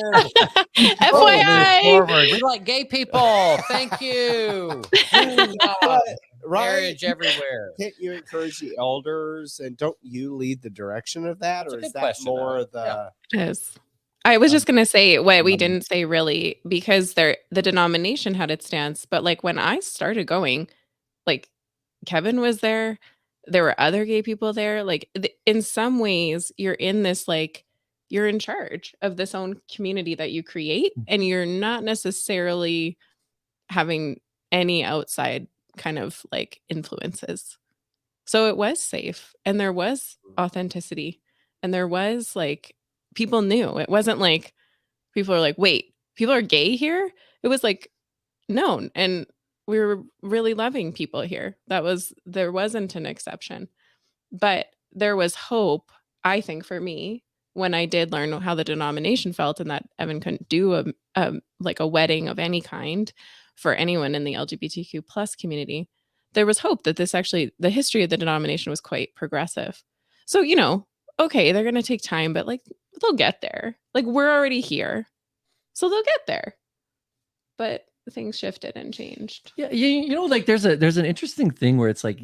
Speaker 4: FYI,
Speaker 1: we like gay people. Thank you. Marriage everywhere.
Speaker 2: Can't you encourage the elders, and don't you lead the direction of that?
Speaker 1: That's
Speaker 2: or is that more the
Speaker 4: Yes. I was just going to say what we didn't say really, because the denomination had its stance, but when I started going, Kevin was there. There were other gay people there. In some ways, you're in this, you're in charge of this own community that you create, and you're not necessarily having any outside kind of influences. So it was safe, and there was authenticity, and there was people knew. It wasn't people are like, wait, people are gay here? It was known, and we were really loving people here. There wasn't an exception, but there was hope, I think, for me, when I did learn how the denomination felt, and that Evan couldn't do a wedding of any kind for anyone in the LGBTQ plus community. There was hope that the history of the denomination was quite progressive. So, okay, they're going to take time, but they'll get there. We're already here, so they'll get there. But things shifted and changed.
Speaker 3: Yeah, there's an interesting thing where it's I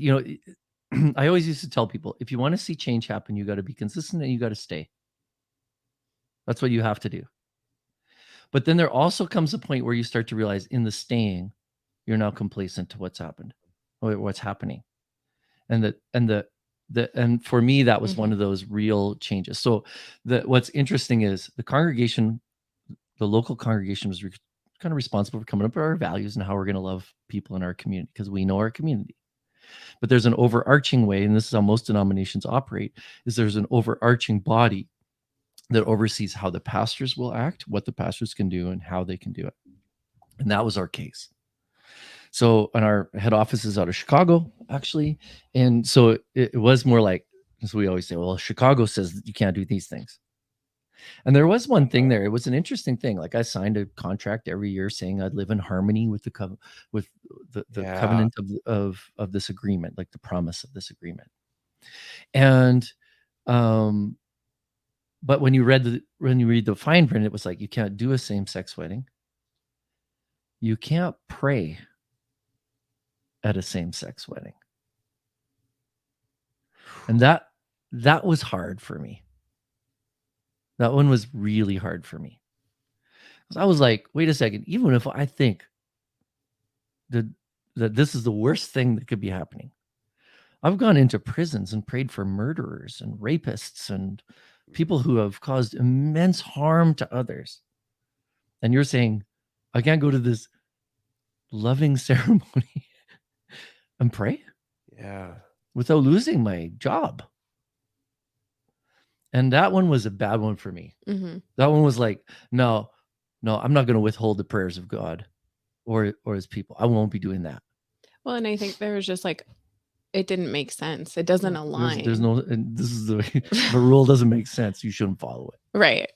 Speaker 3: always used to tell people, if you want to see change happen, you got to be consistent and you got to stay. That's what you have to do. But then there also comes a point where you start to realize in the staying, you're now complacent to what's happened or what's happening. And for me, that was one of those real changes. So what's interesting is the local congregation was kind of responsible for coming up with our values and how we're going to love people in our community, because we know our community. But there's an overarching way, and this is how most denominations operate, is there's an overarching body that oversees how the pastors will act, what the pastors can do, and how they can do it. And that was our case. So, and our head office is out of Chicago, actually. And so it was more so we always say, well, Chicago says that you can't do these things. And there was one thing there. It was an interesting thing. Like I signed a contract every year saying I'd live in harmony with the covenant of this agreement, like the promise of this agreement. And but when you read the fine print, it was like you can't do a same-sex wedding. You can't pray at a same-sex wedding. And that was hard for me. That one was really hard for me. I was like, wait a second, even if I think that this is the worst thing that could be happening, I've gone into prisons and prayed for murderers and rapists and people who have caused immense harm to others. And you're saying, I can't go to this loving ceremony and pray?
Speaker 2: Yeah.
Speaker 3: Without losing my job. And that one was a bad one for me.
Speaker 4: Mm-hmm.
Speaker 3: That one was like, no, I'm not going to withhold the prayers of God or his people. I won't be doing that.
Speaker 4: Well, and I think there was just like, it didn't make sense. It doesn't align.
Speaker 3: There's no, and this is the rule doesn't make sense. You shouldn't follow it.
Speaker 4: Right.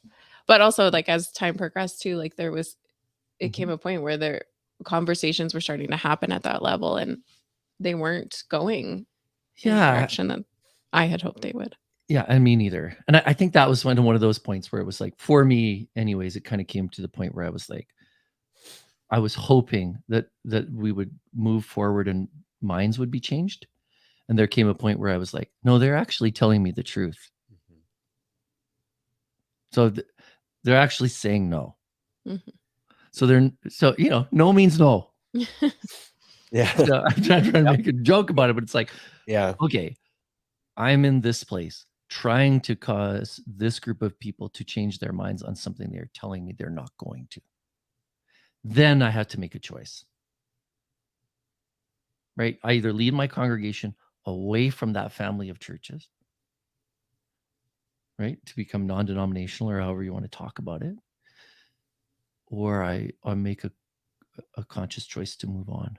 Speaker 4: But also like as time progressed too, like it came a point where the conversations were starting to happen at that level and they weren't going in the direction that I had hoped they would.
Speaker 3: Yeah, and me neither. And I think that was one of those points where it was like, for me anyways, it kind of came to the point where I was like, I was hoping that we would move forward and minds would be changed. And there came a point where I was like, no, they're actually telling me the truth. Mm-hmm. So they're actually saying no. Mm-hmm. So no means no.
Speaker 2: Yeah.
Speaker 3: So I'm trying to make a joke about it, but it's like,
Speaker 2: yeah,
Speaker 3: okay, I'm in this place trying to cause this group of people to change their minds on something they're telling me they're not going to. Then I had to make a choice. Right? I either lead my congregation away from that family of churches, right, to become non-denominational or however you want to talk about it, or I make a conscious choice to move on.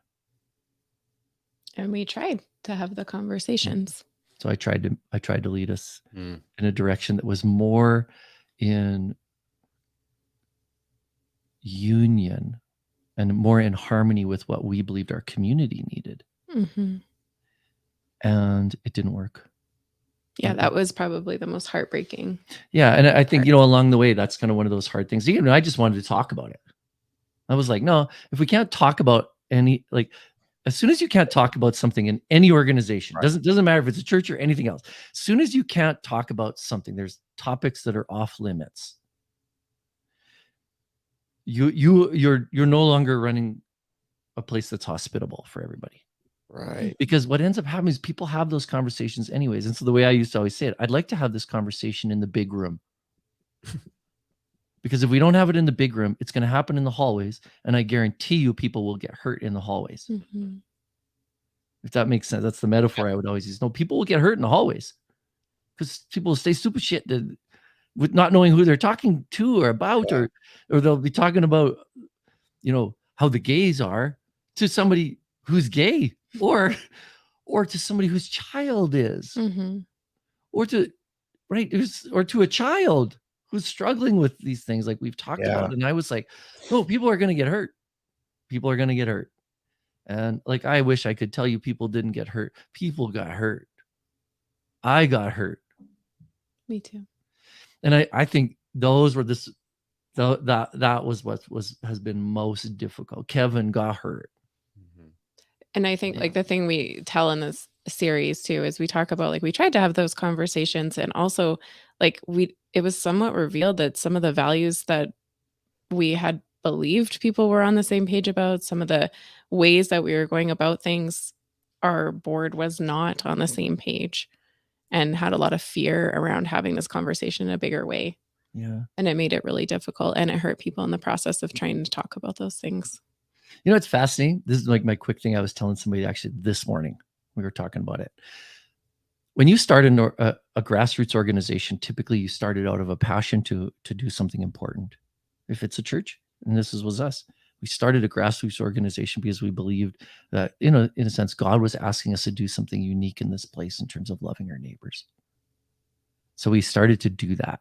Speaker 4: And we tried to have the conversations.
Speaker 3: So I tried to lead us in a direction that was more in union and more in harmony with what we believed our community needed. Mm-hmm. And it didn't work.
Speaker 4: Yeah, that was probably the most heartbreaking.
Speaker 3: Yeah, and I think, along the way, that's kind of one of those hard things. I just wanted to talk about it. I was like, no, if we can't talk about as soon as you can't talk about something in any organization, right, doesn't matter if it's a church or anything else, as soon as you can't talk about something, there's topics that are off limits. You're no longer running a place that's hospitable for everybody.
Speaker 2: Right.
Speaker 3: Because what ends up happening is people have those conversations anyways. And so the way I used to always say it, I'd like to have this conversation in the big room. Because if we don't have it in the big room, it's going to happen in the hallways. And I guarantee you people will get hurt in the hallways. Mm-hmm. If that makes sense. That's the metaphor I would always use. No, people will get hurt in the hallways. Because people will say stupid shit with not knowing who they're talking to or about, or they'll be talking about, how the gays are to somebody who's gay, or to somebody whose child is, mm-hmm, or to a child who's struggling with these things like we've talked about. And I was like, no, people are going to get hurt. People are going to get hurt. And like, I wish I could tell you people didn't get hurt. People got hurt. I got hurt.
Speaker 4: Me too.
Speaker 3: And I think those were that was what has been most difficult. Kevin got hurt.
Speaker 4: And I think like the thing we tell in this series too is we talk about like we tried to have those conversations, and also like it was somewhat revealed that some of the values that we had believed people were on the same page about, some of the ways that we were going about things, our board was not on the same page and had a lot of fear around having this conversation in a bigger way.
Speaker 3: Yeah.
Speaker 4: And it made it really difficult, and it hurt people in the process of trying to talk about those things.
Speaker 3: It's fascinating. This is like my quick thing I was telling somebody actually this morning. We were talking about it. When you start a grassroots organization, typically you started out of a passion to do something important. If it's a church, and this was us, we started a grassroots organization because we believed that, in a sense, God was asking us to do something unique in this place in terms of loving our neighbors. So we started to do that.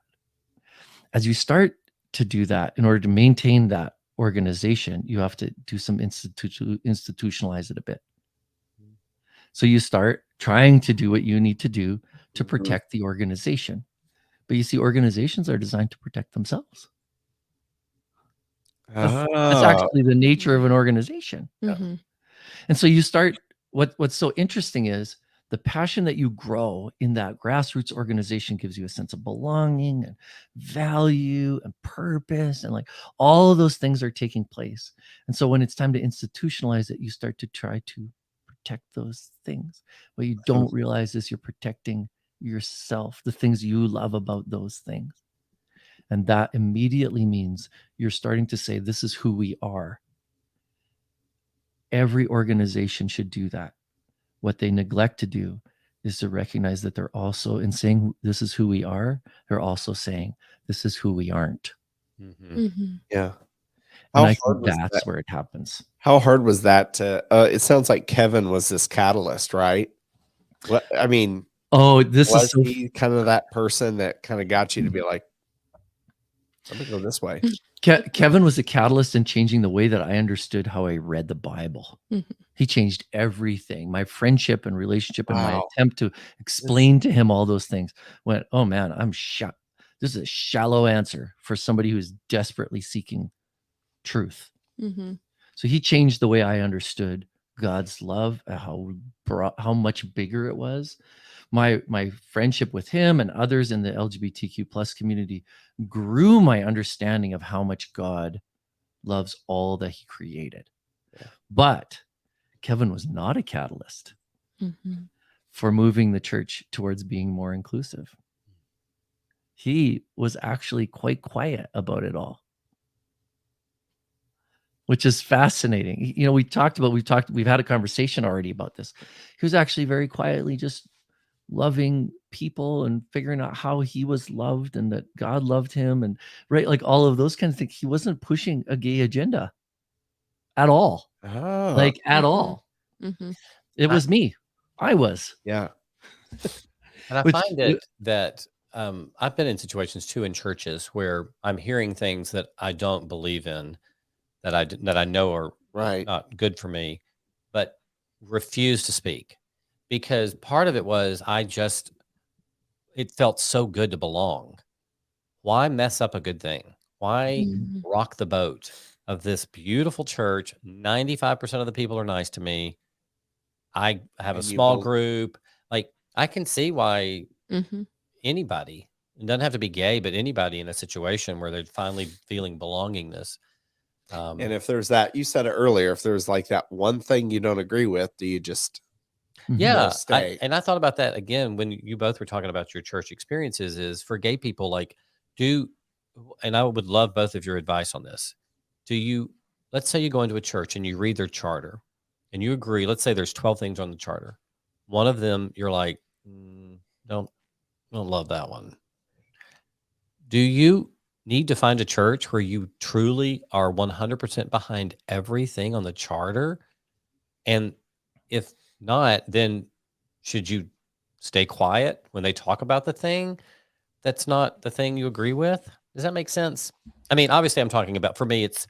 Speaker 3: As you start to do that, in order to maintain that organization, you have to do some institutionalize it a bit. So you start trying to do what you need to do to protect the organization. But you see, organizations are designed to protect themselves. That's actually the nature of an organization.
Speaker 4: Mhm.
Speaker 3: And so you start, what's so interesting is the passion that you grow in that grassroots organization gives you a sense of belonging and value and purpose, and like all of those things are taking place. And so when it's time to institutionalize it, you start to try to protect those things. What you don't realize is you're protecting yourself, the things you love about those things. And that immediately means you're starting to say, this is who we are. Every organization should do that. What they neglect to do is to recognize that they're also, in saying this is who we are, they're also saying this is who we aren't.
Speaker 2: Yeah.
Speaker 3: And I think that's where it happens.
Speaker 2: How hard was that to, it sounds like Kevin was this catalyst, right? What, I mean,
Speaker 3: this
Speaker 2: was
Speaker 3: is so
Speaker 2: he kind of that person that kind of got you to be like, let me go this way?
Speaker 3: Kevin was a catalyst in changing the way that I understood how I read the Bible. He changed everything. My friendship and relationship and my attempt to explain to him all those things went, oh man, I'm shot. This is a shallow answer for somebody who's desperately seeking truth. So he changed the way I understood God's love, how much bigger it was. My friendship with him and others in the LGBTQ plus community grew my understanding of how much God loves all that he created. But Kevin was not a catalyst for moving the church towards being more inclusive. He was actually quite quiet about it all, which is fascinating. You know, we've had a conversation already about this. He was actually very quietly just loving people and figuring out how he was loved and that God loved him, and right, like all of those kinds of things. He wasn't pushing a gay agenda at all. Like at all. It was me. I was.
Speaker 2: Yeah.
Speaker 1: And I find it that I've been in situations too in churches where I'm hearing things that I don't believe in, that I know are not good for me, but refuse to speak, because part of it was it felt so good to belong. Why mess up a good thing? Why rock the boat of this beautiful church? 95% of the people are nice to me. I have a small group. Like, I can see why anybody, it doesn't have to be gay, but anybody in a situation where they're finally feeling belongingness.
Speaker 2: And if there's that, you said it earlier, if there's like that one thing you don't agree with, do you just stay?
Speaker 1: I thought about that again when you both were talking about your church experiences, is for gay people, like, and I would love both of your advice on this. Let's say you go into a church and you read their charter and you agree, let's say there's 12 things on the charter. One of them, you're like, don't love that one. Do you need to find a church where you truly are 100% behind everything on the charter? And if not, then should you stay quiet when they talk about the thing that's not the thing you agree with? Does that make sense? I mean, obviously I'm talking about, for me, it's,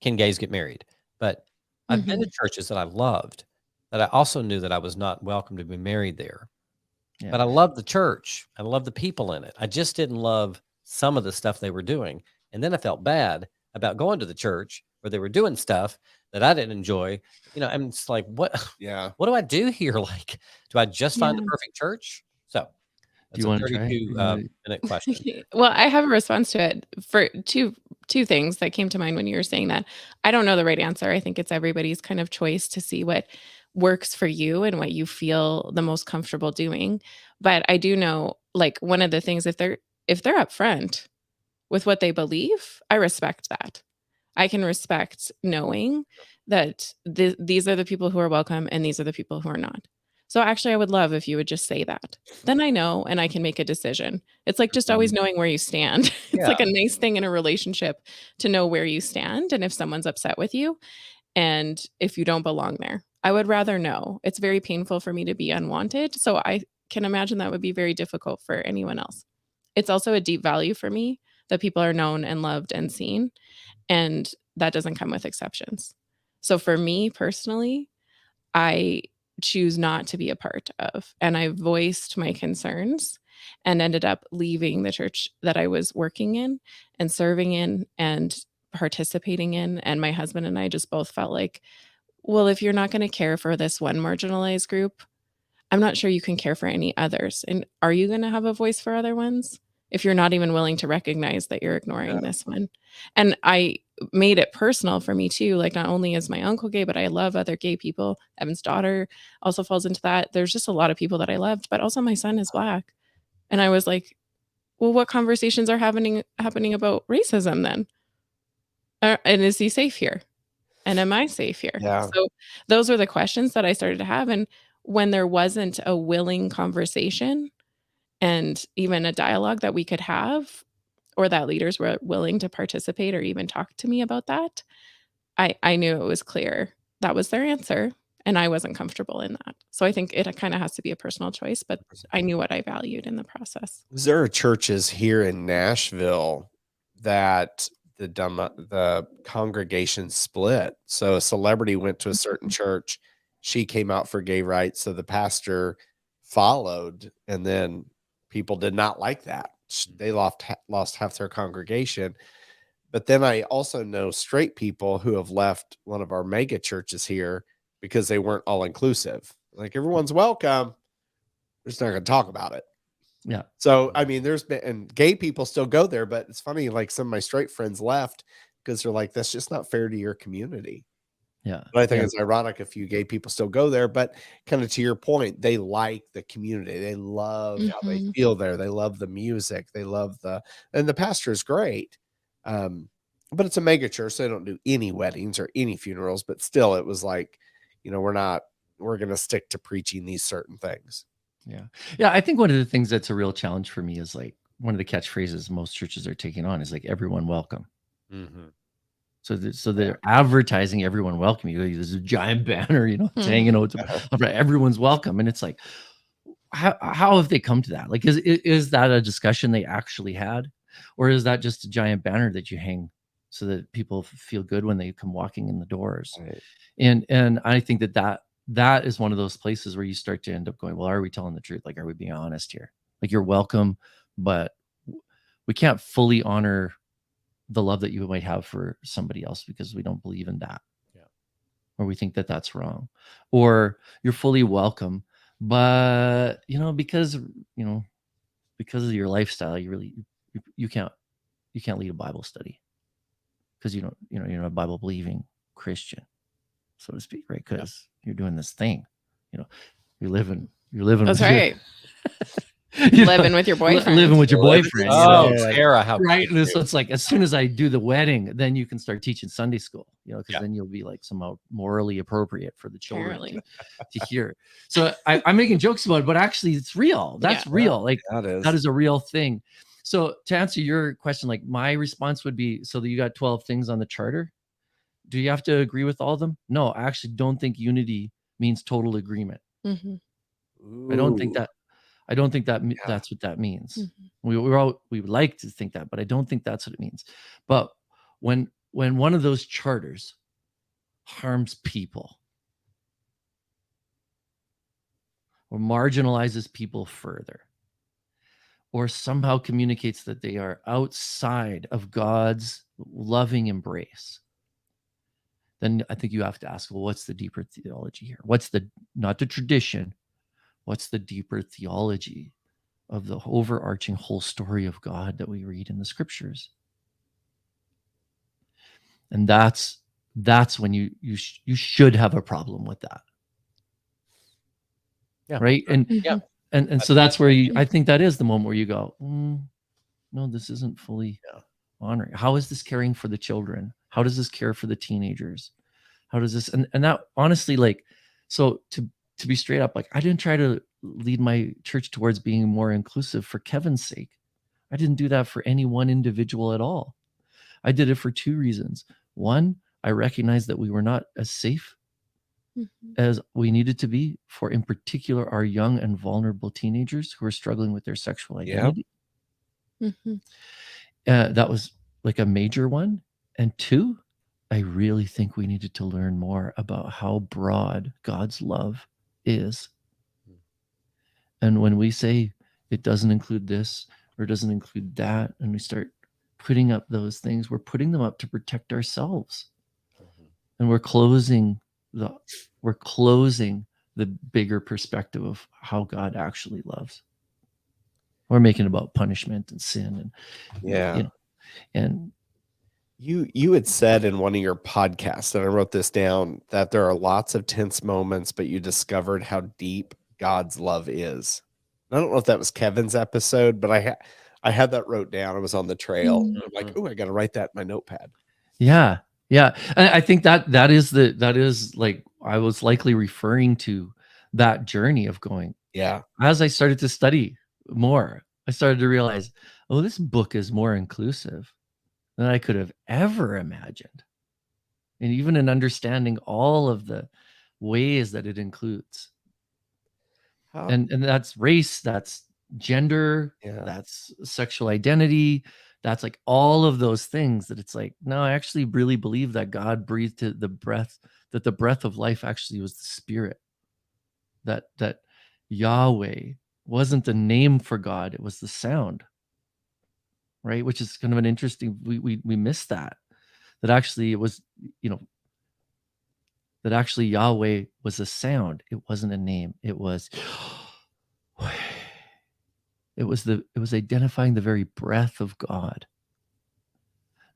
Speaker 1: can gays get married? But I've been to churches that I loved, that I also knew that I was not welcome to be married there. Yeah. But I love the church. I love the people in it. I just didn't love some of the stuff they were doing. And then I felt bad about going to the church where they were doing stuff that I didn't enjoy. And it's like, what do I do here? Like, do I just find the perfect church? So that's a 32-minute question.
Speaker 4: Well, I have a response to it for two things that came to mind when you were saying that. I don't know the right answer. I think it's everybody's kind of choice to see what works for you and what you feel the most comfortable doing. But I do know, like, one of the things, if they're upfront with what they believe, I respect that. I can respect knowing that these are the people who are welcome and these are the people who are not. So actually, I would love if you would just say that. Then I know and I can make a decision. It's like just always knowing where you stand. It's like a nice thing in a relationship to know where you stand and if someone's upset with you and if you don't belong there. I would rather know. It's very painful for me to be unwanted. So I can imagine that would be very difficult for anyone else. It's also a deep value for me that people are known and loved and seen, and that doesn't come with exceptions. So for me personally, I choose not to be a part of, and I voiced my concerns and ended up leaving the church that I was working in and serving in and participating in, and my husband and I just both felt like, well, if you're not going to care for this one marginalized group, I'm not sure you can care for any others. And are you going to have a voice for other ones if you're not even willing to recognize that you're ignoring this one? And I made it personal for me too. Like, not only is my uncle gay, but I love other gay people. Evan's daughter also falls into that. There's just a lot of people that I loved, but also my son is Black. And I was like, well, what conversations are happening about racism then? And is he safe here? And am I safe here?
Speaker 2: Yeah.
Speaker 4: So those were the questions that I started to have. And when there wasn't a willing conversation and even a dialogue that we could have, or that leaders were willing to participate or even talk to me about that, I knew it was clear that was their answer. And I wasn't comfortable in that. So I think it kind of has to be a personal choice, but I knew what I valued in the process.
Speaker 2: There are churches here in Nashville that the congregation split. So a celebrity went to a certain church. She came out for gay rights. So the pastor followed, and then people did not like that. They lost half their congregation. But then I also know straight people who have left one of our mega churches here because they weren't all inclusive. Like, everyone's welcome. We're just not going to talk about it.
Speaker 3: Yeah.
Speaker 2: So, I mean, there's been, and gay people still go there, but it's funny, like, some of my straight friends left because they're like, that's just not fair to your community.
Speaker 3: Yeah.
Speaker 2: But I think it's ironic a few gay people still go there, but kind of to your point, they like the community. They love how they feel there. They love the music. They love and the pastor is great. But it's a mega church, so they don't do any weddings or any funerals, but still it was like, we're going to stick to preaching these certain things.
Speaker 3: Yeah. Yeah. I think one of the things that's a real challenge for me is, like, one of the catchphrases most churches are taking on is, like, everyone welcome.
Speaker 2: Mm-hmm.
Speaker 3: So they're advertising everyone welcome. There's a giant banner, it's hanging out. Everyone's welcome. And it's like, how have they come to that? Like, is that a discussion they actually had? Or is that just a giant banner that you hang so that people feel good when they come walking in the doors?
Speaker 2: Right.
Speaker 3: And I think that is one of those places where you start to end up going, well, are we telling the truth? Like, are we being honest here? Like, you're welcome, but we can't fully honor the love that you might have for somebody else because we don't believe in that.
Speaker 1: Yeah.
Speaker 3: Or we think that that's wrong. Or you're fully welcome, but because of your lifestyle, you can't lead a Bible study because you're not a Bible believing Christian, so to speak, right? Because you're doing this thing, you're living.
Speaker 4: That's right. Living with your boyfriend.
Speaker 3: Living with your boyfriend.
Speaker 1: Oh, Sarah, how
Speaker 3: right. And so it's like, as soon as I do the wedding, then you can start teaching Sunday school, because then you'll be like somehow morally appropriate for the children to hear. So I'm making jokes about it, but actually it's real. That's real. Like, that is a real thing. So to answer your question, like, my response would be, so that you got 12 things on the charter. Do you have to agree with all of them? No, I actually don't think unity means total agreement.
Speaker 4: Mm-hmm.
Speaker 3: I don't think that that's what that means. Mm-hmm. We would like to think that, but I don't think that's what it means. But when one of those charters harms people or marginalizes people further, or somehow communicates that they are outside of God's loving embrace, then I think you have to ask, well, what's the deeper theology here? Not the tradition, what's the deeper theology of the overarching whole story of God that we read in the scriptures? And that's when you should have a problem with that.
Speaker 1: Yeah.
Speaker 3: Right. And so that's where I think that is the moment where you go, no, this isn't fully honoring. How is this caring for the children? How does this care for the teenagers? How does this, and that honestly, like, so to be straight up, like, I didn't try to lead my church towards being more inclusive for Kevin's sake. I didn't do that for any one individual at all. I did it for two reasons. One, I recognized that we were not as safe as we needed to be for, in particular, our young and vulnerable teenagers who are struggling with their sexual identity. That was like a major one. And two, I really think we needed to learn more about how broad God's love is. And when we say it doesn't include this or it doesn't include that, and we start putting up those things, we're putting them up to protect ourselves. And we're closing the bigger perspective of how God actually loves. We're making it about punishment and sin and
Speaker 2: Yeah.
Speaker 3: you know, and
Speaker 2: You had said in one of your podcasts, and I wrote this down, that there are lots of tense moments, but you discovered how deep God's love is. I don't know if that was Kevin's episode, but I had that wrote down. I was on the trail.
Speaker 4: Mm.
Speaker 2: I'm like, oh, I got to write that in my notepad.
Speaker 3: yeah. And I think that is like, I was likely referring to that journey of going,
Speaker 2: Yeah.
Speaker 3: as I started to study more, I started to realize, oh, this book is more inclusive than I could have ever imagined. And even in understanding all of the ways that it includes.
Speaker 2: How-
Speaker 3: And that's race, that's gender,
Speaker 2: Yeah.
Speaker 3: that's sexual identity, that's like all of those things that it's like, no, I actually really believe that God breathed to the breath, that the breath of life actually was the spirit. That Yahweh wasn't the name for God, it was the sound. Right? Which is kind of an interesting, we missed that. That actually it was, that actually Yahweh was a sound. It wasn't a name. It was identifying the very breath of God.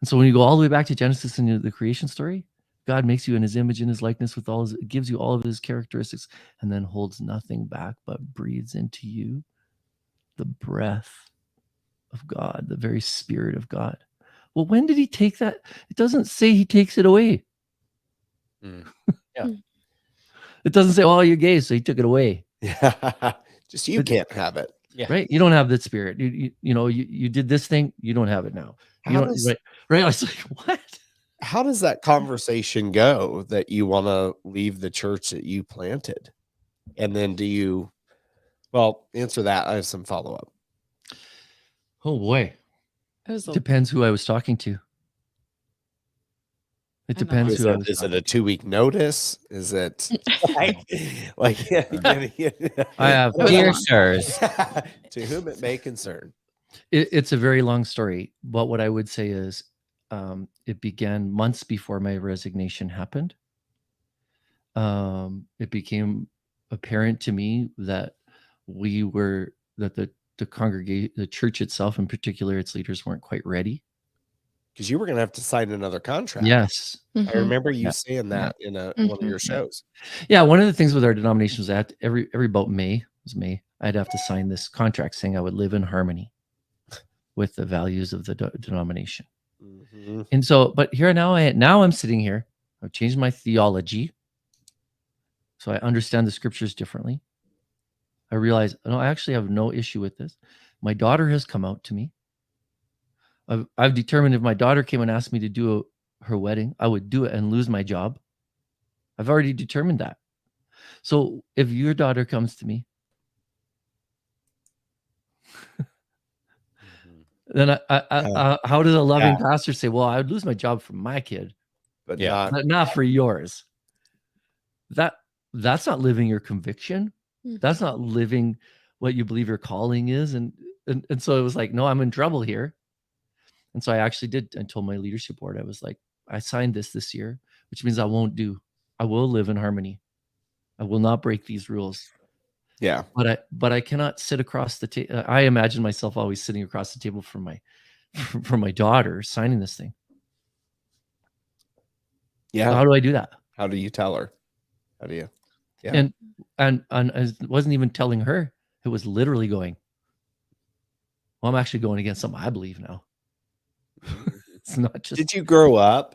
Speaker 3: And so when you go all the way back to Genesis and the creation story, God makes you in his image and his likeness with all his, gives you all of his characteristics, and then holds nothing back but breathes into you the breath of God, the very spirit of God. Well, when did he take that? It doesn't say he takes it away.
Speaker 1: Yeah.
Speaker 3: It doesn't say, oh, you're gay, so he took it away.
Speaker 2: Yeah. Just you can't have it.
Speaker 1: Yeah.
Speaker 3: Right? You don't have that spirit. You did this thing, you don't have it now. You
Speaker 2: How
Speaker 3: don't,
Speaker 2: does-
Speaker 3: right? I was like, what?
Speaker 2: How does that conversation go that you want to leave the church that you planted? And then answer that. I have some follow-up.
Speaker 3: Oh boy.
Speaker 4: It was
Speaker 3: Depends who I was talking to. It
Speaker 4: I know.
Speaker 3: depends who I was
Speaker 2: Is it
Speaker 3: talking
Speaker 2: a 2-week notice? Is it
Speaker 3: I have
Speaker 1: Dear sirs,
Speaker 2: to whom it may concern?
Speaker 3: it's a very long story, but what I would say is it began months before my resignation happened. It became apparent to me that the congregation, the church itself in particular, its leaders weren't quite ready.
Speaker 2: Because you were going to have to sign another contract.
Speaker 3: Yes.
Speaker 2: I remember you
Speaker 3: Yeah.
Speaker 2: saying that in one of your shows.
Speaker 3: Yeah, one of the things with our denomination was that every about May, I'd have to sign this contract saying I would live in harmony with the values of the denomination.
Speaker 2: Mhm.
Speaker 3: And so, but here now I'm sitting here. I've changed my theology, so I understand the scriptures differently. I realize, no, I actually have no issue with this. My daughter has come out to me. I've determined if my daughter came and asked me to do her wedding, I would do it and lose my job. I've already determined that. So if your daughter comes to me, then how does a loving pastor say, well, I would lose my job for my kid,
Speaker 2: But
Speaker 3: not for yours? That's not living your conviction. That's not living what you believe your calling is. And so it was like, no, I'm in trouble here. And so I actually did. I told my leadership board, I was like, I signed this year, which means I will live in harmony. I will not break these rules.
Speaker 2: Yeah.
Speaker 3: But I cannot sit across the table. I imagine myself always sitting across the table from my daughter signing this thing.
Speaker 2: Yeah.
Speaker 3: So how do I do that?
Speaker 2: How do you tell her? How do you? Yeah.
Speaker 3: And I wasn't even telling her. It was literally going, well, I'm actually going against something I believe now. It's not just.
Speaker 2: Did you grow up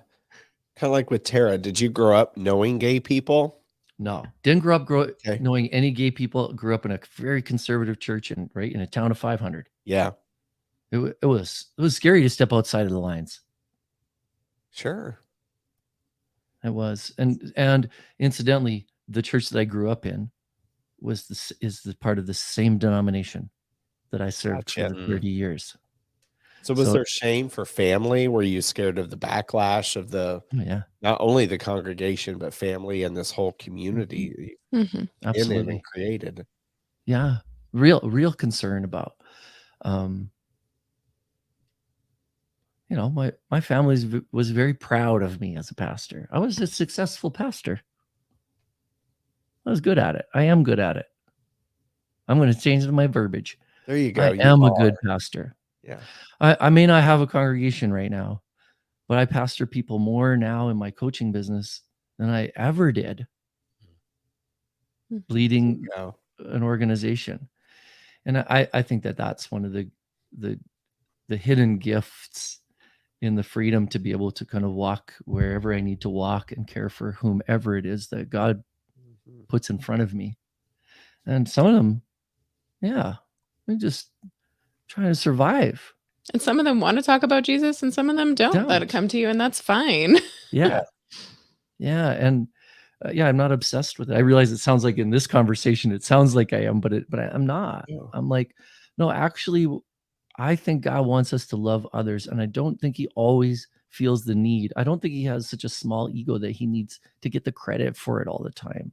Speaker 2: kind of like with Tara? Did you grow up knowing gay people?
Speaker 3: No, didn't grow up knowing any gay people. Grew up in a very conservative church in a town of 500.
Speaker 2: Yeah.
Speaker 3: It was scary to step outside of the lines.
Speaker 2: Sure.
Speaker 3: It was. And incidentally, the church that I grew up in is the part of the same denomination that I served for the 30 years.
Speaker 2: So was there shame for family? Were you scared of the backlash of not only the congregation, but family and this whole community in it and created?
Speaker 3: Yeah. Real concern about, my family was very proud of me as a pastor. I was a successful pastor. I was good at it. I am good at it. I'm going to change my verbiage.
Speaker 2: There you go.
Speaker 3: I am a good pastor.
Speaker 2: Yeah.
Speaker 3: I may not have a congregation right now, but I pastor people more now in my coaching business than I ever did leading an organization. And I think that's one of the hidden gifts in the freedom to be able to kind of walk wherever I need to walk and care for whomever it is that God puts in front of me. And some of them, they're just trying to survive.
Speaker 4: And some of them want to talk about Jesus and some of them don't. Let it come to you, and that's fine.
Speaker 3: Yeah. And I'm not obsessed with it. I realize it sounds like in this conversation, it sounds like I am, but I'm not. Yeah. I'm like, no, actually, I think God wants us to love others. And I don't think he always feels the need. I don't think he has such a small ego that he needs to get the credit for it all the time.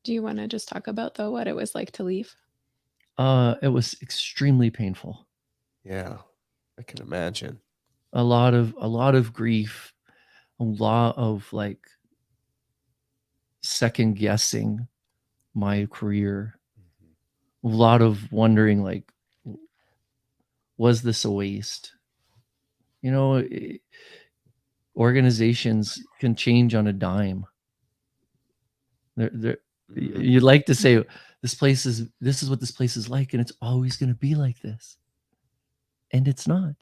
Speaker 4: Do you want to just talk about, though, what it was like to leave?
Speaker 3: It was extremely painful.
Speaker 2: Yeah, I can imagine.
Speaker 3: A lot of grief, a lot of like second guessing my career, a lot of wondering, like, was this a waste? Organizations can change on a dime. You'd like to say this is what this place is like, and it's always going to be like this, and it's not.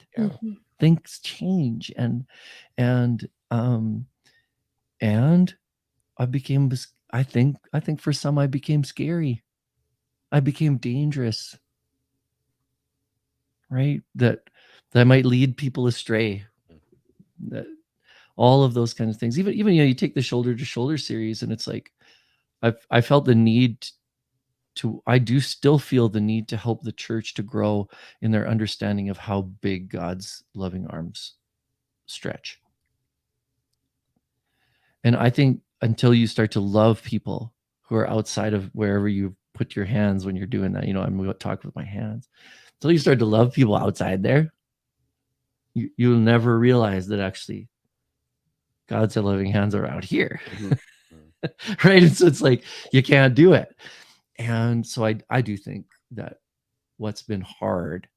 Speaker 3: Things change, and I think for some I became scary. I became dangerous, right? That might lead people astray. That all of those kinds of things. Even you take the Shoulder to Shoulder series, and it's like I felt the need I do still feel the need to help the church to grow in their understanding of how big God's loving arms stretch. And I think until you start to love people who are outside of wherever you put your hands when you're doing that, I'm going to talk with my hands. Until you start to love people outside there, you'll never realize that actually God's loving hands are out here. Right? And so it's like, you can't do it. And so I do think that what's been hard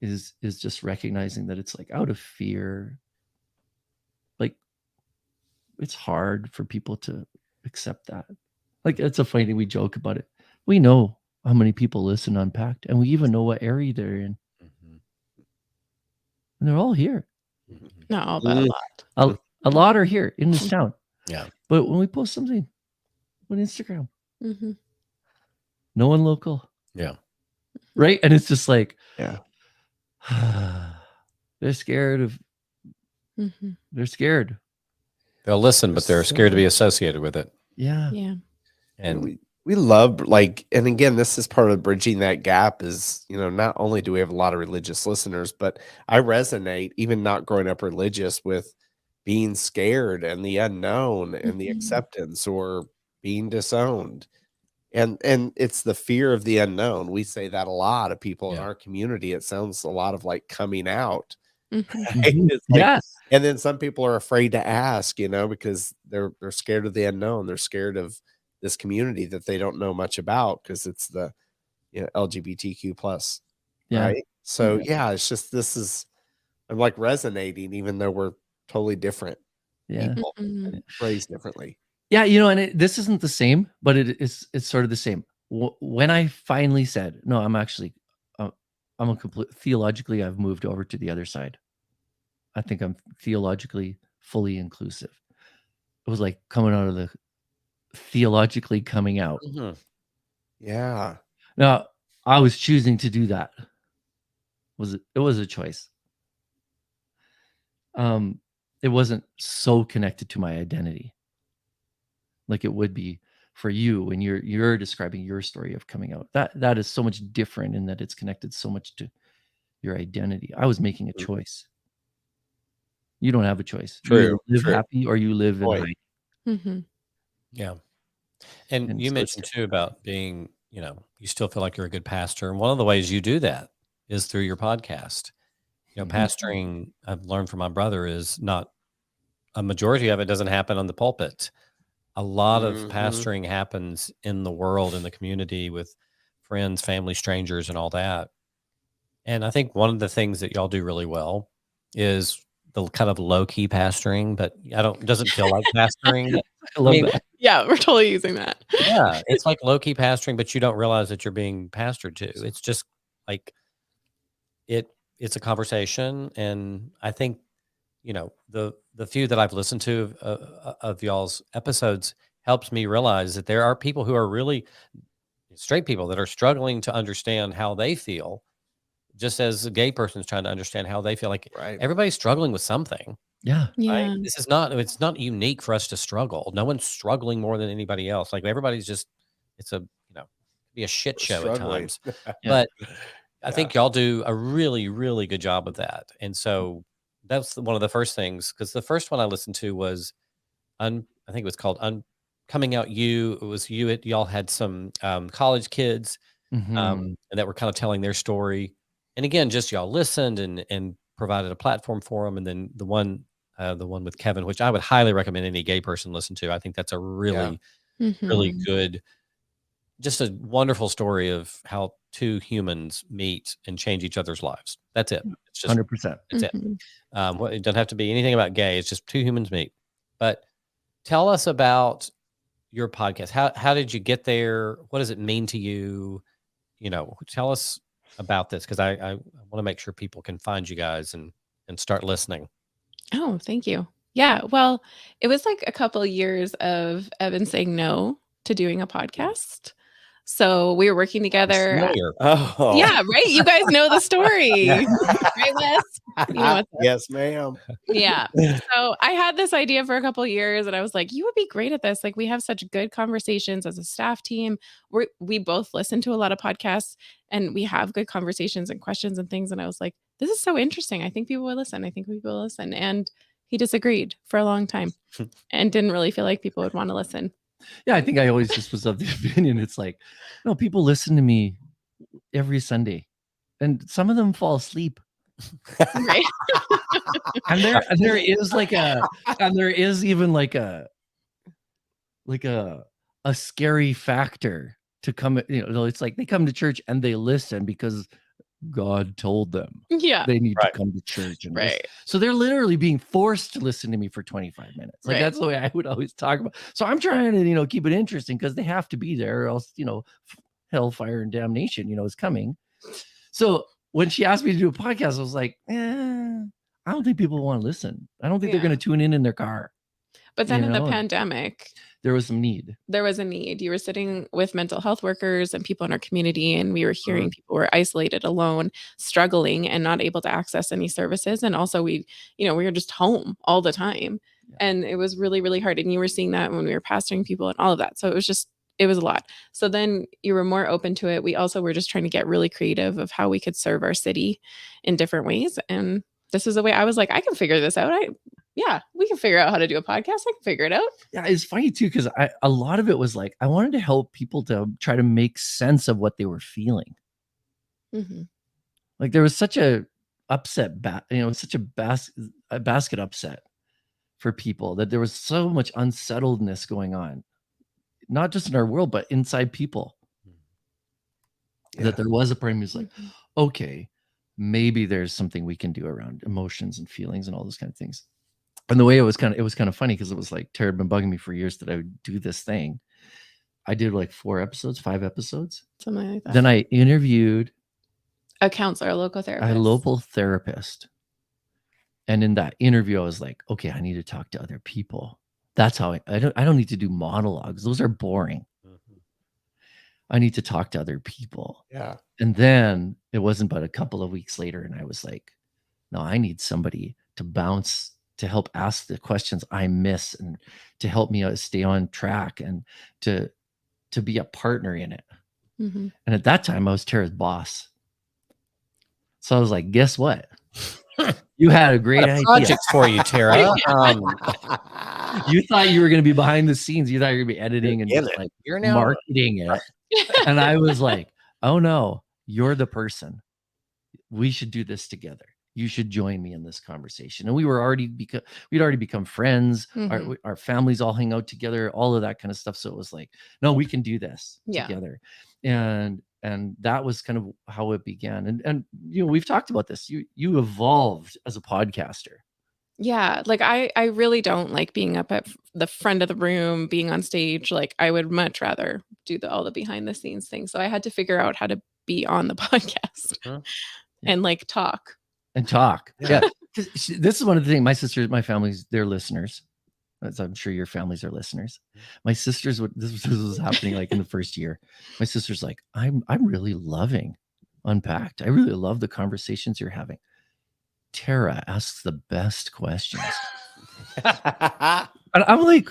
Speaker 3: is just recognizing that it's like out of fear. Like, it's hard for people to accept that. Like, it's a funny thing, we joke about it. We know how many people listen to Unpacked, and we even know what area they're in. And they're all here.
Speaker 4: No, but a lot.
Speaker 3: A lot are here in this town.
Speaker 1: Yeah.
Speaker 3: But when we post something on Instagram, no one local.
Speaker 1: Yeah.
Speaker 3: Right? And it's just like,
Speaker 2: yeah,
Speaker 3: they're scared of, they're scared.
Speaker 1: They'll listen, but they're scared to be associated with it.
Speaker 3: Yeah.
Speaker 4: Yeah.
Speaker 2: And we love, like, and again, this is part of bridging that gap is, not only do we have a lot of religious listeners, but I resonate, even not growing up religious, with being scared and the unknown and the acceptance or being disowned. And it's the fear of the unknown. We say that a lot of people in our community. It sounds a lot of like coming out. Right? It's like, and then some people are afraid to ask, because they're scared of the unknown. They're scared of this community that they don't know much about because it's the LGBTQ plus. Right. So it's just I'm like resonating, even though we're totally different people raised differently.
Speaker 3: Yeah, and this isn't the same, but it's sort of the same. When I finally said, no, I'm actually, I'm a complete, theologically, I've moved over to the other side. I think I'm theologically fully inclusive. It was like coming out of the theologically coming out.
Speaker 2: Yeah.
Speaker 3: Now, I was choosing to do that. It was a choice. It wasn't so connected to my identity like it would be for you when you're describing your story of coming out. That is so much different in that it's connected so much to your identity. I was making a choice. You don't have a choice. You
Speaker 2: True,
Speaker 3: either live
Speaker 2: true.
Speaker 3: happy or you live in
Speaker 2: Point.
Speaker 3: hiding.
Speaker 4: Mm-hmm.
Speaker 1: Yeah. And you
Speaker 3: so it's
Speaker 1: mentioned too about being, you still feel like you're a good pastor. And one of the ways you do that is through your podcast. Pastoring, I've learned from my brother, is not a majority of it doesn't happen on the pulpit. A lot of pastoring happens in the world, in the community, with friends, family, strangers, and all that. And I think one of the things that y'all do really well is the kind of low key pastoring, but doesn't feel like pastoring.
Speaker 3: I love that.
Speaker 4: Yeah, we're totally using that.
Speaker 1: Yeah, it's like low key pastoring, but you don't realize that you're being pastored to. It's just like it's a conversation, and I think the few that I've listened to of y'all's episodes helps me realize that there are people who are really straight people that are struggling to understand how they feel, just as a gay person is trying to understand how they feel. Like everybody's struggling with something.
Speaker 3: Yeah.
Speaker 4: Yeah.
Speaker 1: Right? It's not unique for us to struggle. No one's struggling more than anybody else. Like everybody's just, it's a, be a shit show at times. But I think y'all do a really, really good job of that. And so that's one of the first things, because the first one I listened to was, I think it was called Coming Out You. It was y'all had some college kids and that were kind of telling their story. And again, just y'all listened and provided a platform for them. And then the one with Kevin, which I would highly recommend any gay person listen to. I think that's a really, really good, just a wonderful story of how two humans meet and change each other's lives. That's it. It's just
Speaker 3: 100%.
Speaker 1: That's it. It doesn't have to be anything about gay. It's just two humans meet. But tell us about your podcast. How did you get there? What does it mean to you? Tell us about this, because I want to make sure people can find you guys and start listening.
Speaker 4: Oh, thank you. Yeah. Well, it was like a couple of years of Evan saying no to doing a podcast. So we were working together. Yeah, right. You guys know the story, right, Wes? You know what's
Speaker 2: Yes, ma'am.
Speaker 4: Yeah. So I had this idea for a couple of years, and I was like, you would be great at this. Like, we have such good conversations as a staff team. We both listen to a lot of podcasts, and we have good conversations and questions and things. And I was like, this is so interesting. I think people will listen. And he disagreed for a long time and didn't really feel like people would want to listen.
Speaker 3: Yeah, I think I always just was of the opinion. It's like, no, people listen to me every Sunday, and some of them fall asleep.
Speaker 4: Right.
Speaker 3: And there is even like a scary factor to come. It's like they come to church and they listen because God told them they need to come to church. And listen. So they're literally being forced to listen to me for 25 minutes. Like that's the way I would always talk about. So I'm trying to, keep it interesting because they have to be there, or else, hellfire and damnation, is coming. So when she asked me to do a podcast, I was like, I don't think people want to listen. I don't think they're going to tune in their car.
Speaker 4: But then in the pandemic,
Speaker 3: there was some need.
Speaker 4: There was a need. You were sitting with mental health workers and people in our community, and we were hearing people were isolated, alone, struggling, and not able to access any services. And also we were just home all the time. Yeah. And it was really, really hard. And you were seeing that when we were pastoring people and all of that. So it was a lot. So then you were more open to it. We also were just trying to get really creative of how we could serve our city in different ways. And this is the way I was like, I can figure this out. We can figure out how to do a podcast. I can figure it out.
Speaker 3: Yeah, it's funny too, because a lot of it was like, I wanted to help people to try to make sense of what they were feeling. Mm-hmm. Like there was such a upset, such a basket upset for people, that there was so much unsettledness going on, not just in our world, but inside people. Yeah. That there was a point who's like, okay, maybe there's something we can do around emotions and feelings and all those kind of things. And the way it was kind of funny, because it was like Tara had been bugging me for years that I would do this thing. I did like 5 episodes,
Speaker 4: something like that.
Speaker 3: Then I interviewed
Speaker 4: a counselor, a local
Speaker 3: therapist. And in that interview, I was like, okay, I need to talk to other people. That's how I don't need to do monologues. Those are boring. Mm-hmm. I need to talk to other people.
Speaker 2: Yeah.
Speaker 3: And then it wasn't but a couple of weeks later, and I was like, no, I need somebody to help ask the questions I miss, and to help me stay on track, and to be a partner in it. Mm-hmm. And at that time, I was Tara's boss. So I was like, guess what? You had a great idea.
Speaker 1: Project for you, Tara.
Speaker 3: You thought you were going to be behind the scenes. You thought you were going to be editing and just like
Speaker 1: You're now
Speaker 3: marketing it. And I was like, oh no, you're the person. We should do this together. You should join me in this conversation. And we'd already become friends. Our families all hang out together, all of that kind of stuff. So it was like, no, we can do this together. And that was kind of how it began. And you know, we've talked about this. You evolved as a podcaster.
Speaker 4: Yeah, like I really don't like being up at the front of the room, being on stage. Like I would much rather do all the behind the scenes things. So I had to figure out how to be on the podcast and like talk.
Speaker 3: And talk. Yeah. This is one of the things, my sisters, my families, they're listeners. As I'm sure your families are listeners. My sisters, this was happening like in the first year. My sister's like, I'm really loving Unpacked. I really love the conversations you're having. Tara asks the best questions. And I'm like,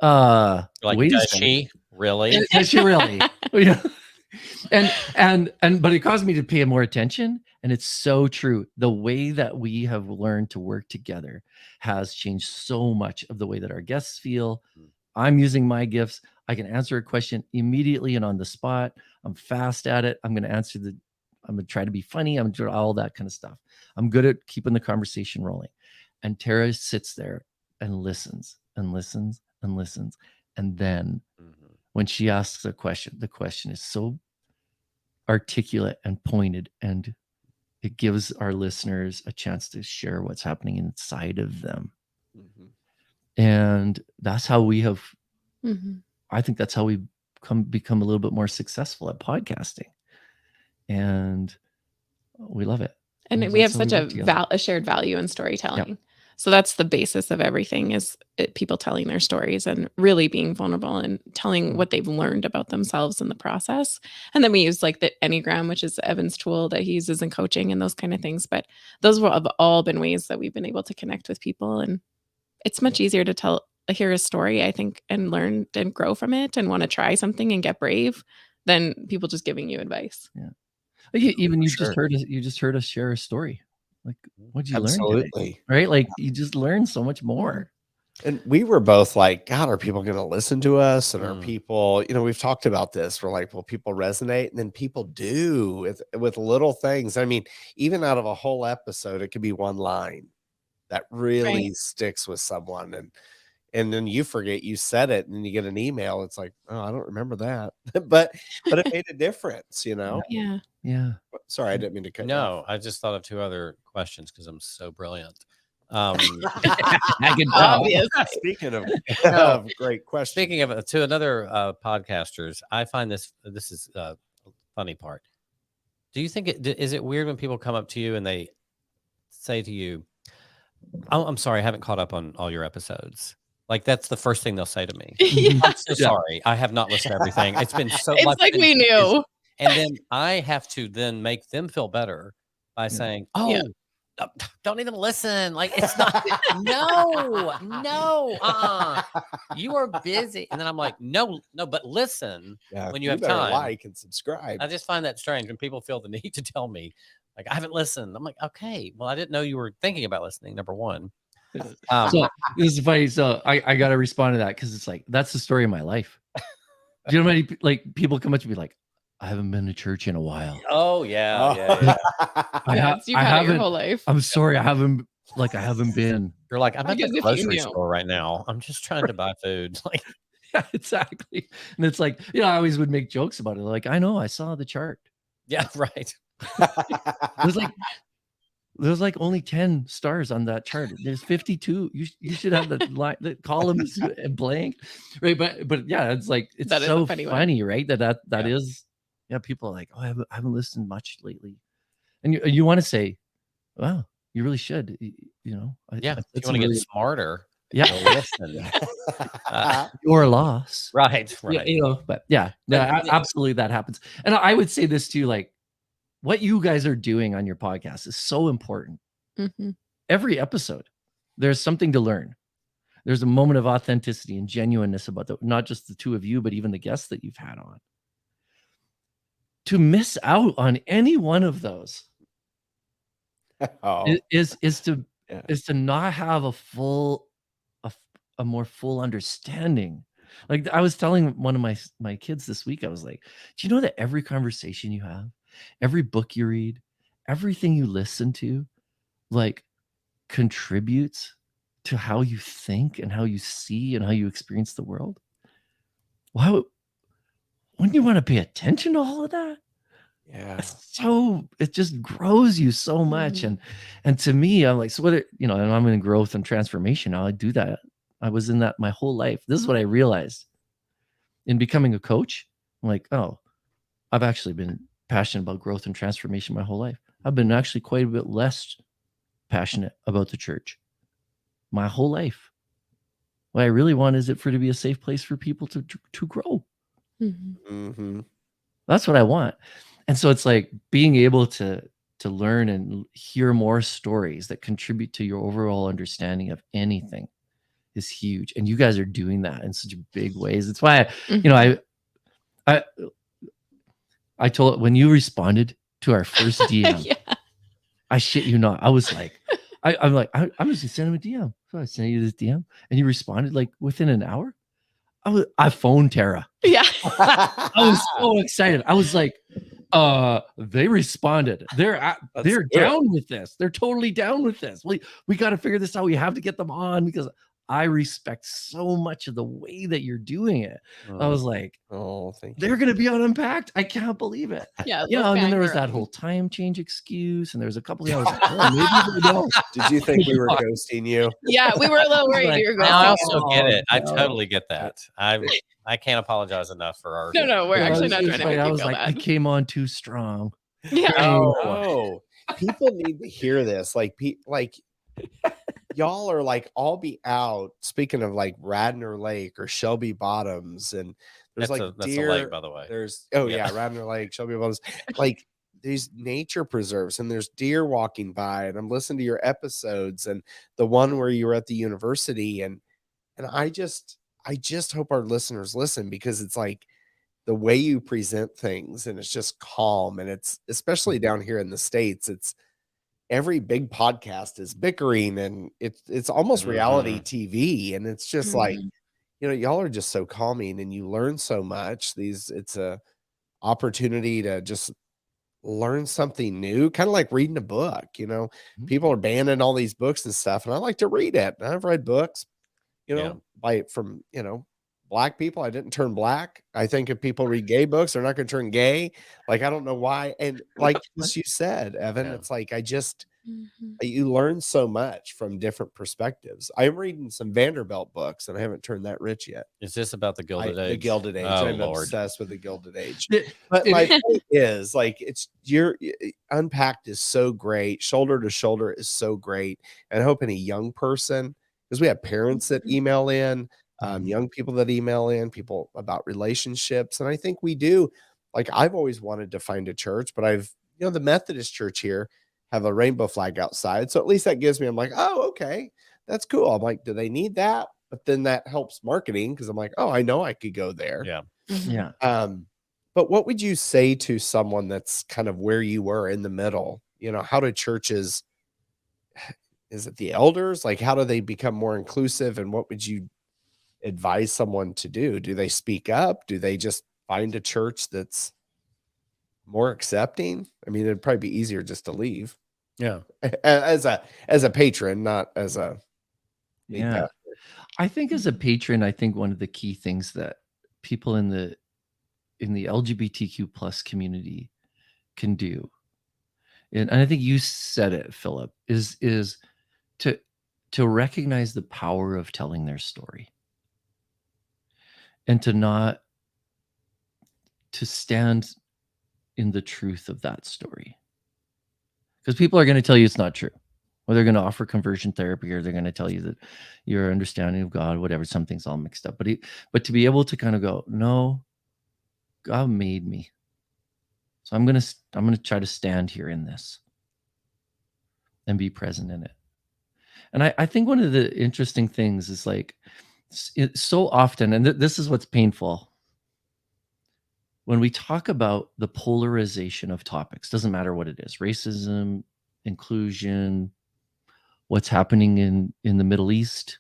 Speaker 3: wait a second.
Speaker 1: She really?
Speaker 3: Does she really? Yeah. And but it caused me to pay more attention. And it's so true. The way that we have learned to work together has changed so much of the way that our guests feel. I'm using my gifts. I can answer a question immediately and on the spot. I'm fast at it. I'm going to try to be funny. I'm doing all that kind of stuff. I'm good at keeping the conversation rolling. And Tara sits there and listens and listens and listens. And then when she asks a question, the question is so articulate and pointed, and it gives our listeners a chance to share what's happening inside of them. And that's how we have, I think that's how we become a little bit more successful at podcasting. And we love it.
Speaker 4: And we have such a shared value in storytelling. Yep. So that's the basis of everything, is people telling their stories and really being vulnerable and telling what they've learned about themselves in the process. And then we use like the Enneagram, which is Evan's tool that he uses in coaching and those kind of things. But those have all been ways that we've been able to connect with people. And it's much easier to hear a story, I think, and learn and grow from it and want to try something and get brave than people just giving you advice.
Speaker 3: Yeah. Even just heard us share a story. Like, what'd you learn today? Right? Like, you just learn so much more.
Speaker 2: And we were both like, God, are people going to listen to us? And are people, you know, we've talked about this. We're like, well, people resonate, and then people do with little things. I mean, even out of a whole episode, it could be one line that really sticks with someone. And then you forget you said it, and then you get an email. It's like, oh, I don't remember that, but it made a difference, you know?
Speaker 3: Yeah. Yeah.
Speaker 2: Sorry, I didn't mean to cut you off.
Speaker 1: I just thought of two other questions because I'm so brilliant.
Speaker 2: Speaking of great questions.
Speaker 1: Speaking of to another podcasters, I find this is a funny part. Do you think is it weird when people come up to you and they say to you, "Oh, I'm sorry, I haven't caught up on all your episodes." Like, that's the first thing they'll say to me. I'm so sorry. I have not listened to everything. It's been so
Speaker 4: much. It's like we knew.
Speaker 1: And then I have to then make them feel better by saying, oh, don't even listen. Like, it's not, no, you are busy. And then I'm like, no, but listen when you have time.
Speaker 2: Like and subscribe.
Speaker 1: I just find that strange when people feel the need to tell me, like, I haven't listened. I'm like, okay, well, I didn't know you were thinking about listening, number one.
Speaker 3: So this is funny. So I got to respond to that, because it's like, that's the story of my life. Do you know how many like people come up to me like, I haven't been to church in a while.
Speaker 1: Oh yeah.
Speaker 4: You've had it your whole life.
Speaker 3: I'm sorry, I haven't been.
Speaker 1: You're like, I'm at the grocery store right now. I'm just trying to buy food. Like,
Speaker 3: yeah, exactly. And it's like, you know, I always would make jokes about it. Like, I know, I saw the chart.
Speaker 1: Yeah, right.
Speaker 3: There's like only 10 stars on that chart. There's 52. You should have the columns blank, right? But yeah, it's like, it's that so funny, right? That is. Yeah, people are like, oh, I haven't listened much lately, and you want to say, well, you really should, you know.
Speaker 1: If you want to get smarter, listen.
Speaker 3: Your loss,
Speaker 1: right?
Speaker 3: Yeah, you know, but absolutely, that happens. And I would say this too, like, what you guys are doing on your podcast is so important. Every episode, there's something to learn. There's a moment of authenticity and genuineness about not just the two of you, but even the guests that you've had on. To miss out on any one of those
Speaker 2: Oh,
Speaker 3: is to
Speaker 2: yeah.
Speaker 3: is to not have a more full understanding. Like I was telling one of my kids this week, I was like, do you know that every conversation you have, every book you read, everything you listen to, like contributes to how you think and how you see and how you experience the world? Why wouldn't you want to pay attention to all of that?
Speaker 2: Yeah.
Speaker 3: It just grows you so much. And to me, I'm like, so what and I'm in growth and transformation now. I do that. I was in that my whole life. This is what I realized in becoming a coach. I'm like, oh, I've actually been passionate about growth and transformation my whole life. I've been actually quite a bit less passionate about the church my whole life. What I really want is it for it to be a safe place for people to grow.
Speaker 2: Mm-hmm.
Speaker 3: That's what I want. And so it's like being able to learn and hear more stories that contribute to your overall understanding of anything is huge. And you guys are doing that in such big ways. It's why I told when you responded to our first DM,
Speaker 4: Yeah.
Speaker 3: I shit you not. I was like, I'm like, I'm just gonna send him a DM. So I sent you this DM and you responded like within an hour. I phoned Tara.
Speaker 4: Yeah.
Speaker 3: I was so excited. I was like, they responded. They're down with this. They're totally down with this. We got to figure this out. We have to get them on because I respect so much of the way that you're doing it. I was like,
Speaker 2: oh, thank you.
Speaker 3: they're going to be on Unpacked. I can't believe it.
Speaker 4: Yeah.
Speaker 3: And then there was that whole time change excuse, and there was a couple of hours. Like, oh, maybe they don't.
Speaker 2: Did you think we were ghosting you?
Speaker 4: Yeah, we were a little worried
Speaker 3: Like,
Speaker 4: you were going.
Speaker 1: I also get it. I
Speaker 3: no.
Speaker 1: totally get that. I can't apologize enough for our.
Speaker 4: No, we're actually not
Speaker 3: It was
Speaker 4: trying to
Speaker 3: funny.
Speaker 4: make
Speaker 3: I
Speaker 4: you
Speaker 3: was
Speaker 4: feel
Speaker 3: like, I
Speaker 4: bad.
Speaker 3: came on too strong.
Speaker 4: Yeah.
Speaker 2: Oh, people need to hear this. Like y'all are like, I'll be out. Speaking of like Radnor Lake or Shelby Bottoms, and there's
Speaker 1: That's
Speaker 2: like
Speaker 1: a
Speaker 2: deer.
Speaker 1: lake, by the way.
Speaker 2: There's
Speaker 1: Yeah.
Speaker 2: Radnor Lake, Shelby Bottoms, like these nature preserves, and there's deer walking by, and I'm listening to your episodes, and the one where you were at the university, and I just hope our listeners listen, because it's like the way you present things, and it's just calm, and it's especially down here in the States, it's every big podcast is bickering, and it's almost reality TV, and it's just like, y'all are just so calming, and you learn so much. It's a opportunity to just learn something new, kind of like reading a book. People are banning all these books and stuff, and I like to read it. And I've read books, from Black people. I didn't turn black. I think if people read gay books, they're not going to turn gay. Like, I don't know why. And like as you said, Evan, it's like, you learn so much from different perspectives. I'm reading some Vanderbilt books, and I haven't turned that rich yet.
Speaker 1: Is this about the Gilded Age?
Speaker 2: The Gilded Age.
Speaker 1: Oh,
Speaker 2: I'm
Speaker 1: Lord.
Speaker 2: obsessed with the Gilded Age. But my point is, like, your Unpacked is so great. Shoulder to Shoulder is so great. And I hope any young person, because we have parents that email in, young people that email in, people about relationships. And I think we do. Like, I've always wanted to find a church, but the Methodist church here have a rainbow flag outside. So at least that gives me, I'm like, oh, okay, that's cool. I'm like, do they need that? But then that helps marketing, because I'm like, oh, I know I could go there.
Speaker 1: Yeah.
Speaker 3: Yeah.
Speaker 2: But what would you say to someone that's kind of where you were in the middle? How do churches, is it the elders? Like, how do they become more inclusive? And what would you advise someone to do? Do they speak up? Do they just find a church that's more accepting? I mean, it'd probably be easier just to leave.
Speaker 1: Yeah.
Speaker 2: As a patron, not as a
Speaker 3: yeah. I think as a patron, I think one of the key things that people in the LGBTQ plus community can do, and I think you said it, Philip, is to recognize the power of telling their story, and to stand in the truth of that story. Because people are going to tell you it's not true. Or they're going to offer conversion therapy, or they're going to tell you that your understanding of God, whatever, something's all mixed up. But to be able to kind of go, no, God made me. So I'm going to try to stand here in this and be present in it. And I think one of the interesting things is, like, so often, and this is what's painful, when we talk about the polarization of topics, doesn't matter what it is, racism, inclusion, what's happening in the Middle East.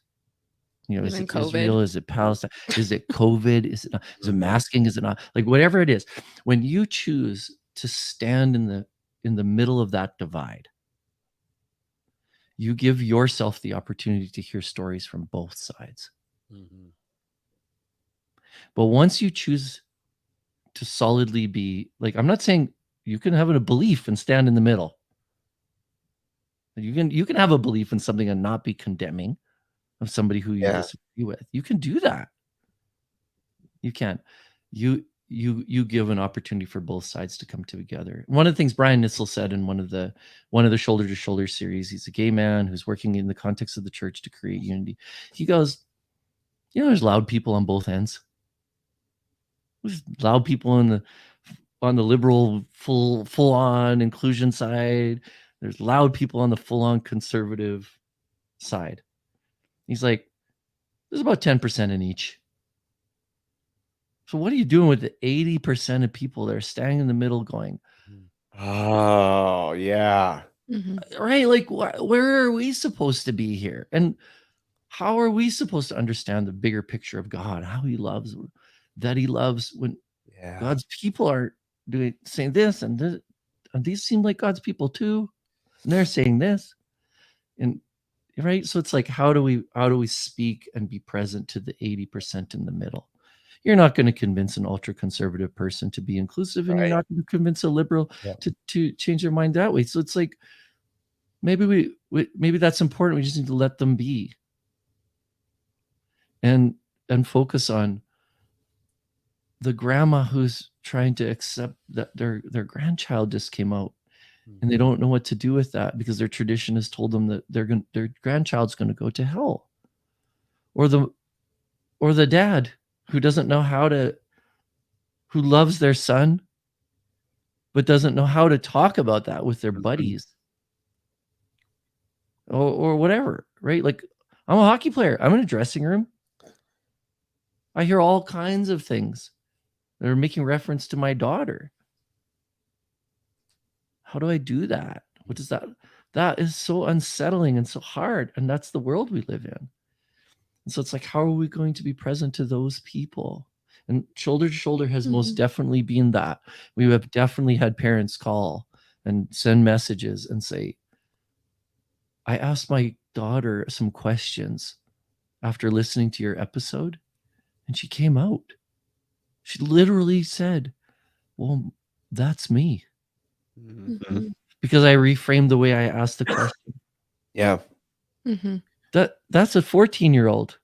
Speaker 3: You know, is
Speaker 4: Even
Speaker 3: it
Speaker 4: COVID.
Speaker 3: Israel? Is it Palestine? Is it COVID? Is it not? Is it masking? Is it not? Like whatever it is, when you choose to stand in the middle of that divide, you give yourself the opportunity to hear stories from both sides.
Speaker 1: Mhm.
Speaker 3: But once you choose to solidly be like, I'm not saying you can have a belief and stand in the middle. You can have a belief in something and not be condemning of somebody who you disagree with. You can do that. You can. You give an opportunity for both sides to come together. One of the things Brian Nitzel said in one of the Shoulder to Shoulder series, he's a gay man who's working in the context of the church to create unity. He goes, you know, there's loud people on both ends. There's loud people on the liberal full on inclusion side. There's loud people on the full on conservative side. He's like, there's about 10% in each. So what are you doing with the 80% of people that are standing in the middle going,
Speaker 2: oh yeah,
Speaker 3: right? Like, where are we supposed to be here? And how are we supposed to understand the bigger picture of God, how he loves, that he loves when God's people are saying this and this, and these seem like God's people too, and they're saying this, and right. So it's like, how do we speak and be present to the 80% in the middle? You're not going to convince an ultra conservative person to be inclusive, and you're not going to convince a liberal to change their mind that way. So it's like, maybe maybe that's important. We just need to let them be, and focus on the grandma who's trying to accept that their grandchild just came out, and they don't know what to do with that because their tradition has told them that their grandchild's going to go to hell, or the dad who doesn't know who loves their son but doesn't know how to talk about that with their buddies, or whatever, right? Like, I'm a hockey player. I'm in a dressing room. I hear all kinds of things that are making reference to my daughter. How do I do that? What is that? That is so unsettling and so hard. And that's the world we live in. And so it's like, how are we going to be present to those people? And Shoulder to Shoulder has most definitely been that. We have definitely had parents call and send messages and say, I asked my daughter some questions after listening to your episode, and she came out. She literally said, well, that's me. Because I reframed the way I asked the question.
Speaker 2: Yeah.
Speaker 3: That's a 14-year-old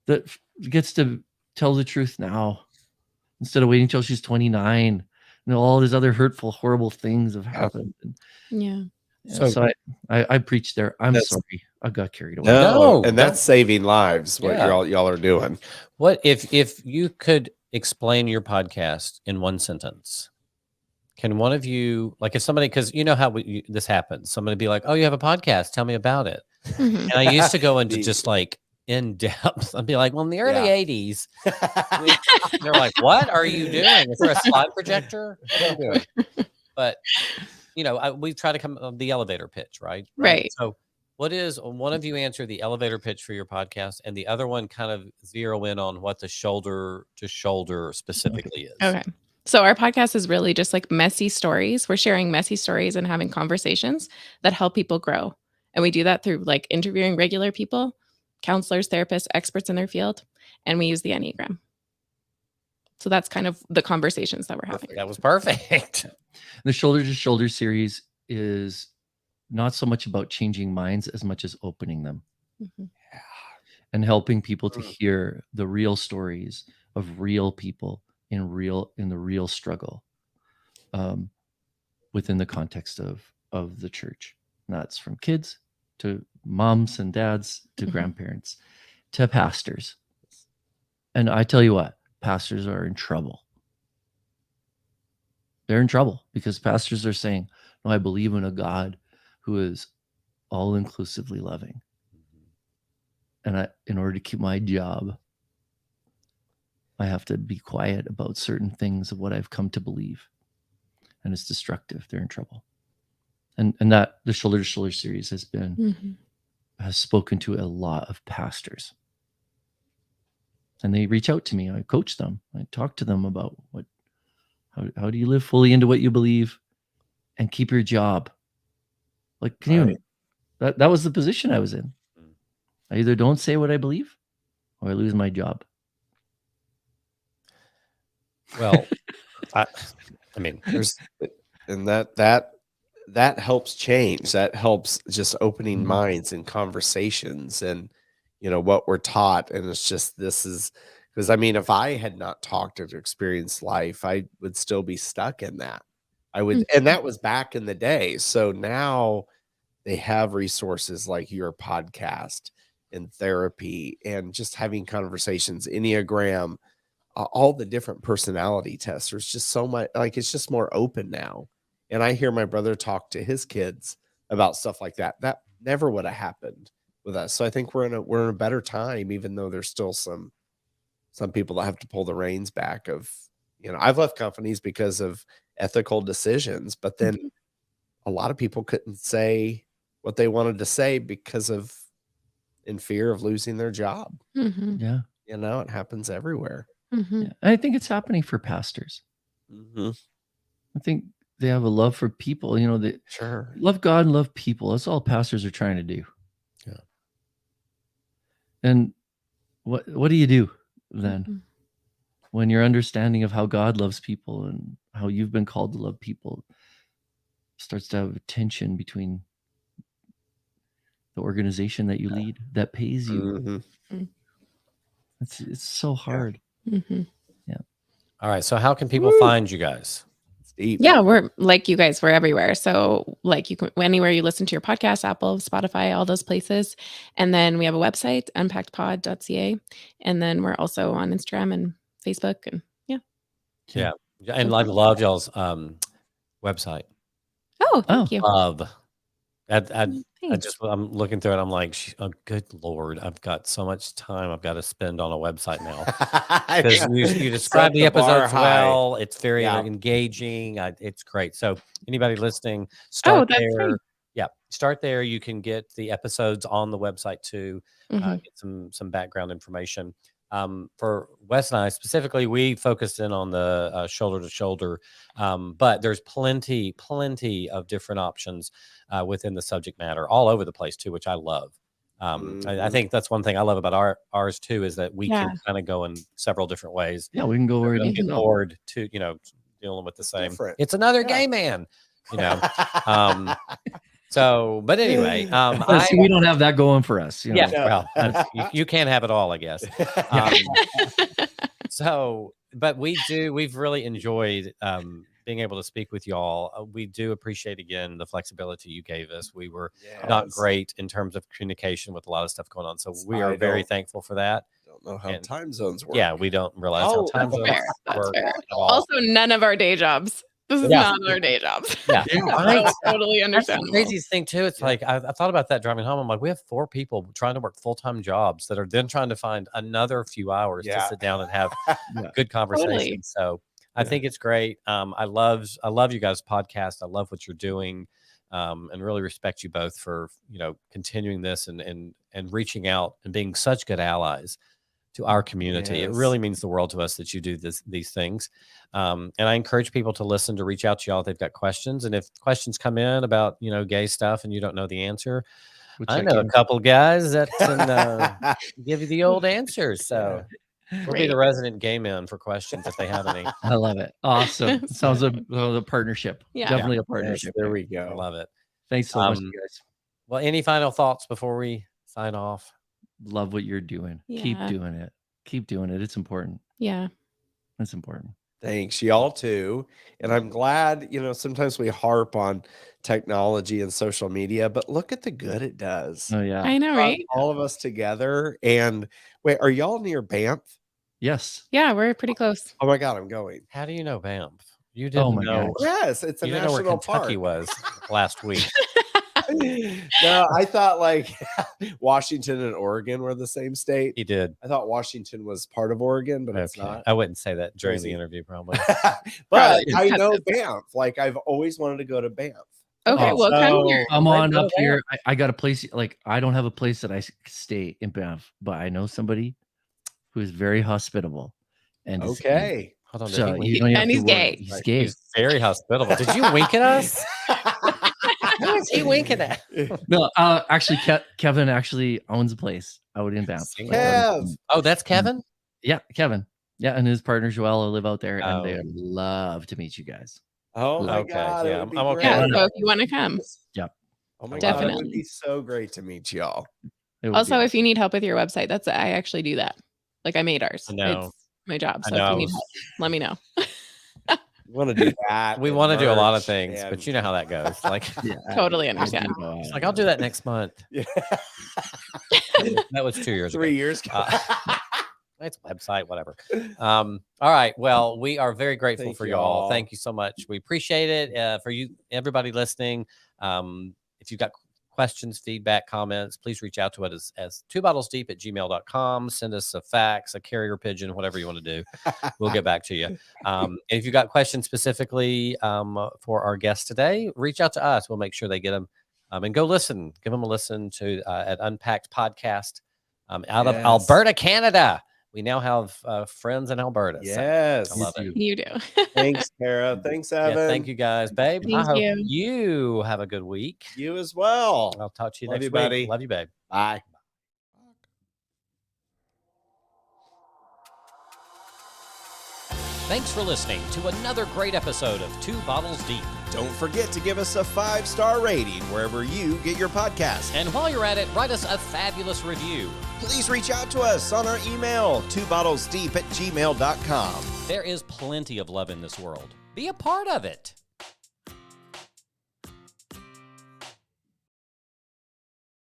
Speaker 3: that gets to tell the truth now instead of waiting until she's 29. And all these other hurtful, horrible things have happened.
Speaker 4: Yeah.
Speaker 3: So I preached there. I'm sorry. I got carried away.
Speaker 2: No, and that's saving lives. What y'all are doing.
Speaker 1: What if you could explain your podcast in one sentence? Can one of you, like, if somebody, because you know how this happens, somebody be like, "Oh, you have a podcast? Tell me about it." And I used to go into just like in depth. I'd be like, "Well, in the early '80s," they're like, "What are you doing? Is there a slide projector? What are you doing?" But you know, we try to come the elevator pitch, right?
Speaker 4: Right.
Speaker 1: So, what is one of you answer the elevator pitch for your podcast, and the other one kind of zero in on what the Shoulder to Shoulder specifically is?
Speaker 4: Okay. So our podcast is really just like messy stories. We're sharing messy stories and having conversations that help people grow. And we do that through like interviewing regular people, counselors, therapists, experts in their field, and we use the Enneagram. So that's kind of the conversations that we're having.
Speaker 1: That was perfect.
Speaker 3: The Shoulder to Shoulder series is not so much about changing minds as much as opening them and helping people to hear the real stories of real people in the real struggle within the context of the church. And that's from kids to moms and dads to grandparents to pastors. And I tell you what, pastors are in trouble. They're in trouble because pastors are saying, no, I believe in a God who is all inclusively loving. And in order to keep my job, I have to be quiet about certain things of what I've come to believe. And it's destructive. They're in trouble. And that the Shoulder to Shoulder series has been
Speaker 4: Mhm.
Speaker 3: has spoken to a lot of pastors. And they reach out to me. I coach them. I talk to them about how do you live fully into what you believe and keep your job. Like, can you, that was the position I was in. I either don't say what I believe or I lose my job.
Speaker 1: Well, I mean,
Speaker 2: There's and that helps change. That helps just opening
Speaker 3: Mhm.
Speaker 2: minds and conversations and what we're taught. And it's just this is because I mean, if I had not talked or experienced life, I would still be stuck in that. I would, and that was back in the day. So now they have resources like your podcast and therapy and just having conversations, Enneagram, all the different personality tests. There's just so much, like it's just more open now. And I hear my brother talk to his kids about stuff like that. That never would have happened with us. So I think we're in a better time, even though there's still some people that have to pull the reins back of, I've left companies because of ethical decisions, but then a lot of people couldn't say what they wanted to say because of in fear of losing their job.
Speaker 4: Mhm.
Speaker 3: Yeah.
Speaker 2: It happens everywhere.
Speaker 4: Mhm.
Speaker 3: Yeah. I think it's happening for pastors. I think they have a love for people. They
Speaker 2: Sure.
Speaker 3: love God and love people. That's all pastors are trying to do.
Speaker 2: Yeah.
Speaker 3: And what do you do then
Speaker 4: Mhm.
Speaker 3: when your understanding of how God loves people and how you've been called to love people starts to have a tension between the organization that you lead that pays you? It's so hard.
Speaker 4: Mhm.
Speaker 1: all right. So how can people find you guys?
Speaker 2: It's deep.
Speaker 4: Yeah, we're like you guys, we're everywhere. So like you can anywhere you listen to your podcast, Apple, Spotify, all those places. And then we have a website, unpackedpod.ca. And then we're also on Instagram and Facebook and yeah.
Speaker 1: Yeah. And I love y'all's website.
Speaker 4: Oh, thank you.
Speaker 1: Love.
Speaker 4: Thanks.
Speaker 1: I'm looking through it. I'm like, oh, good Lord, I've got so much time I've got to spend on a website now. Because you describe
Speaker 2: Set
Speaker 1: the
Speaker 2: bar
Speaker 1: episodes
Speaker 2: high.
Speaker 1: well. It's very
Speaker 2: Yeah.
Speaker 1: engaging. It's great. So anybody listening,
Speaker 4: Oh,
Speaker 1: start
Speaker 4: that's
Speaker 1: there.
Speaker 4: great.
Speaker 1: Yeah, start there. You can get the episodes on the website too.
Speaker 4: Mhm.
Speaker 1: Get some background information. For Wes and I specifically, we focused in on the shoulder to shoulder, but there's plenty of different options within the subject matter all over the place too, which I love. I think that's one thing I love about ours too, is that we can kind of go in several different ways.
Speaker 3: Yeah, we can go where
Speaker 1: Don't
Speaker 3: you
Speaker 1: get
Speaker 3: go.
Speaker 1: bored to dealing with the same.
Speaker 2: Different.
Speaker 1: It's another gay man, So, but anyway,
Speaker 3: See, we don't have that going for us.
Speaker 1: yeah, well, you can't have it all, I guess. So, but we've really enjoyed being able to speak with y'all. We do appreciate again the flexibility you gave us. We were not great in terms of communication with a lot of stuff going on. So we are very thankful for that.
Speaker 2: Don't know how time zones work.
Speaker 1: Yeah, we don't realize how time zones work at all.
Speaker 4: Also, none of our day jobs. This is not our day jobs.
Speaker 1: Yeah.
Speaker 4: So totally
Speaker 1: That's the
Speaker 4: understandable.
Speaker 1: craziest thing too. It's like I thought about that driving home. I'm like, we have 4 people trying to work full-time jobs that are then trying to find another few hours to sit down and have good conversations.
Speaker 4: Totally.
Speaker 1: So I think it's great. I love you guys' podcast. I love what you're doing. And really respect you both for continuing this and reaching out and being such good allies to our community. It really means the world to us that you do these things. And I encourage people to listen, to reach out to y'all if they've got questions. And if questions come in about, gay stuff and you don't know the answer, I know a couple guys that can give you the old answers. So we'll be the resident gay men for questions if they have any.
Speaker 3: I love it. Awesome. Sounds a partnership.
Speaker 4: Yeah.
Speaker 3: Definitely a partnership.
Speaker 2: Yes, there we go.
Speaker 1: I love it.
Speaker 3: Thanks so much, you guys.
Speaker 1: Well, any final thoughts before we sign off?
Speaker 3: Love what you're doing.
Speaker 4: Yeah.
Speaker 3: Keep doing it. Keep doing it. It's important.
Speaker 4: Yeah.
Speaker 3: It's important.
Speaker 2: Thanks, y'all too. And I'm glad, sometimes we harp on technology and social media, but look at the good it does.
Speaker 3: Oh yeah.
Speaker 4: I know, right?
Speaker 2: All of us together. And wait, are y'all near Banff?
Speaker 3: Yes.
Speaker 4: Yeah, we're pretty close.
Speaker 2: Oh my God, I'm going.
Speaker 1: How do you know Banff? You didn't
Speaker 3: my
Speaker 1: know.
Speaker 3: gosh.
Speaker 2: Yes, it's a
Speaker 1: You didn't know where
Speaker 2: national
Speaker 1: Kentucky
Speaker 2: park.
Speaker 1: was last week.
Speaker 2: No, I thought like Washington and Oregon were the same state.
Speaker 1: He did.
Speaker 2: I thought Washington was part of Oregon, but it's not.
Speaker 1: I wouldn't say that during
Speaker 2: Crazy.
Speaker 1: the interview, probably.
Speaker 2: But I know Banff. Like I've always wanted to go to Banff.
Speaker 4: Okay,
Speaker 3: Oh,
Speaker 4: well, come here.
Speaker 3: Come
Speaker 1: Right
Speaker 3: on
Speaker 1: over
Speaker 3: up here. I got a place. Like, I don't have a place that I stay in Banff, but I know somebody who is very hospitable. And is in.
Speaker 2: Okay.
Speaker 1: Hold on. Did
Speaker 3: So
Speaker 1: he
Speaker 3: you
Speaker 1: wink?
Speaker 3: don't have
Speaker 4: And
Speaker 3: to
Speaker 4: he's
Speaker 3: worry.
Speaker 4: gay.
Speaker 3: He's
Speaker 2: Right.
Speaker 3: gay.
Speaker 1: He's very hospitable. Did you wink at us? Who is he winking at?
Speaker 3: No, actually, Kevin actually owns a place out in Banff.
Speaker 1: Sing
Speaker 3: Like, out
Speaker 2: Kev.
Speaker 3: in-
Speaker 1: Oh, that's Kevin?
Speaker 3: yeah, Kevin. Yeah, and his partner Joella live out there, and they
Speaker 1: Oh.
Speaker 3: would love to meet you guys.
Speaker 2: Oh my
Speaker 1: Okay,
Speaker 2: God.
Speaker 1: yeah,
Speaker 2: It would be
Speaker 1: I'm okay
Speaker 2: great.
Speaker 4: Yeah,
Speaker 1: with
Speaker 4: so if you want to come.
Speaker 2: Oh my God. It
Speaker 4: Definitely.
Speaker 2: would be so great to meet y'all.
Speaker 3: It would
Speaker 4: Also,
Speaker 3: be
Speaker 4: if you need help with your website, I actually do that. Like, I made ours.
Speaker 1: I know.
Speaker 4: It's my job.
Speaker 1: I
Speaker 4: So if you
Speaker 1: know.
Speaker 4: need help, let me know.
Speaker 2: We want to do that.
Speaker 1: We
Speaker 2: and
Speaker 1: want to do a lot of
Speaker 2: merch
Speaker 1: things, but you know how that goes. Like,
Speaker 3: yeah,
Speaker 4: Totally
Speaker 3: I
Speaker 4: understand.
Speaker 3: do know how
Speaker 1: it's
Speaker 3: that
Speaker 1: like I'll
Speaker 3: goes.
Speaker 1: do that next month.
Speaker 2: Yeah.
Speaker 1: That was 2 years
Speaker 2: 3
Speaker 1: ago.
Speaker 2: years ago.
Speaker 1: It's website, whatever. All right. Well, we are very grateful
Speaker 2: Thank
Speaker 1: for y'all.
Speaker 2: y'all.
Speaker 1: Thank you so much. We appreciate it. For you, everybody listening. If you've got questions, feedback, comments, please reach out to us as 2bottlesdeep@gmail.com. Send us a fax, a carrier pigeon, whatever you want to do. We'll get back to you. And if you've got questions specifically for our guest today, reach out to us. We'll make sure they get them. And go listen. Give them a listen to at Unpacked Podcast out of
Speaker 2: Yes.
Speaker 1: Alberta, Canada. We now have friends in Alberta.
Speaker 2: Yes.
Speaker 1: So I love it.
Speaker 4: You do.
Speaker 2: Thanks, Tara. Thanks, Evan.
Speaker 1: Yeah, thank you guys, babe. I
Speaker 4: Thank
Speaker 1: hope
Speaker 4: you.
Speaker 1: you have a good week.
Speaker 2: You as well.
Speaker 1: I'll talk to you
Speaker 2: Love
Speaker 1: next
Speaker 2: you,
Speaker 1: week.
Speaker 2: buddy.
Speaker 1: Love you, babe.
Speaker 2: Bye.
Speaker 1: Thanks for listening to another great episode of 2 Bottles Deep.
Speaker 2: Don't forget to give us a 5-star rating wherever you get your podcast.
Speaker 1: And while you're at it, write us a fabulous review.
Speaker 2: Please reach out to us on our email, 2bottlesdeep@gmail.com.
Speaker 1: There is plenty of love in this world. Be a part of it.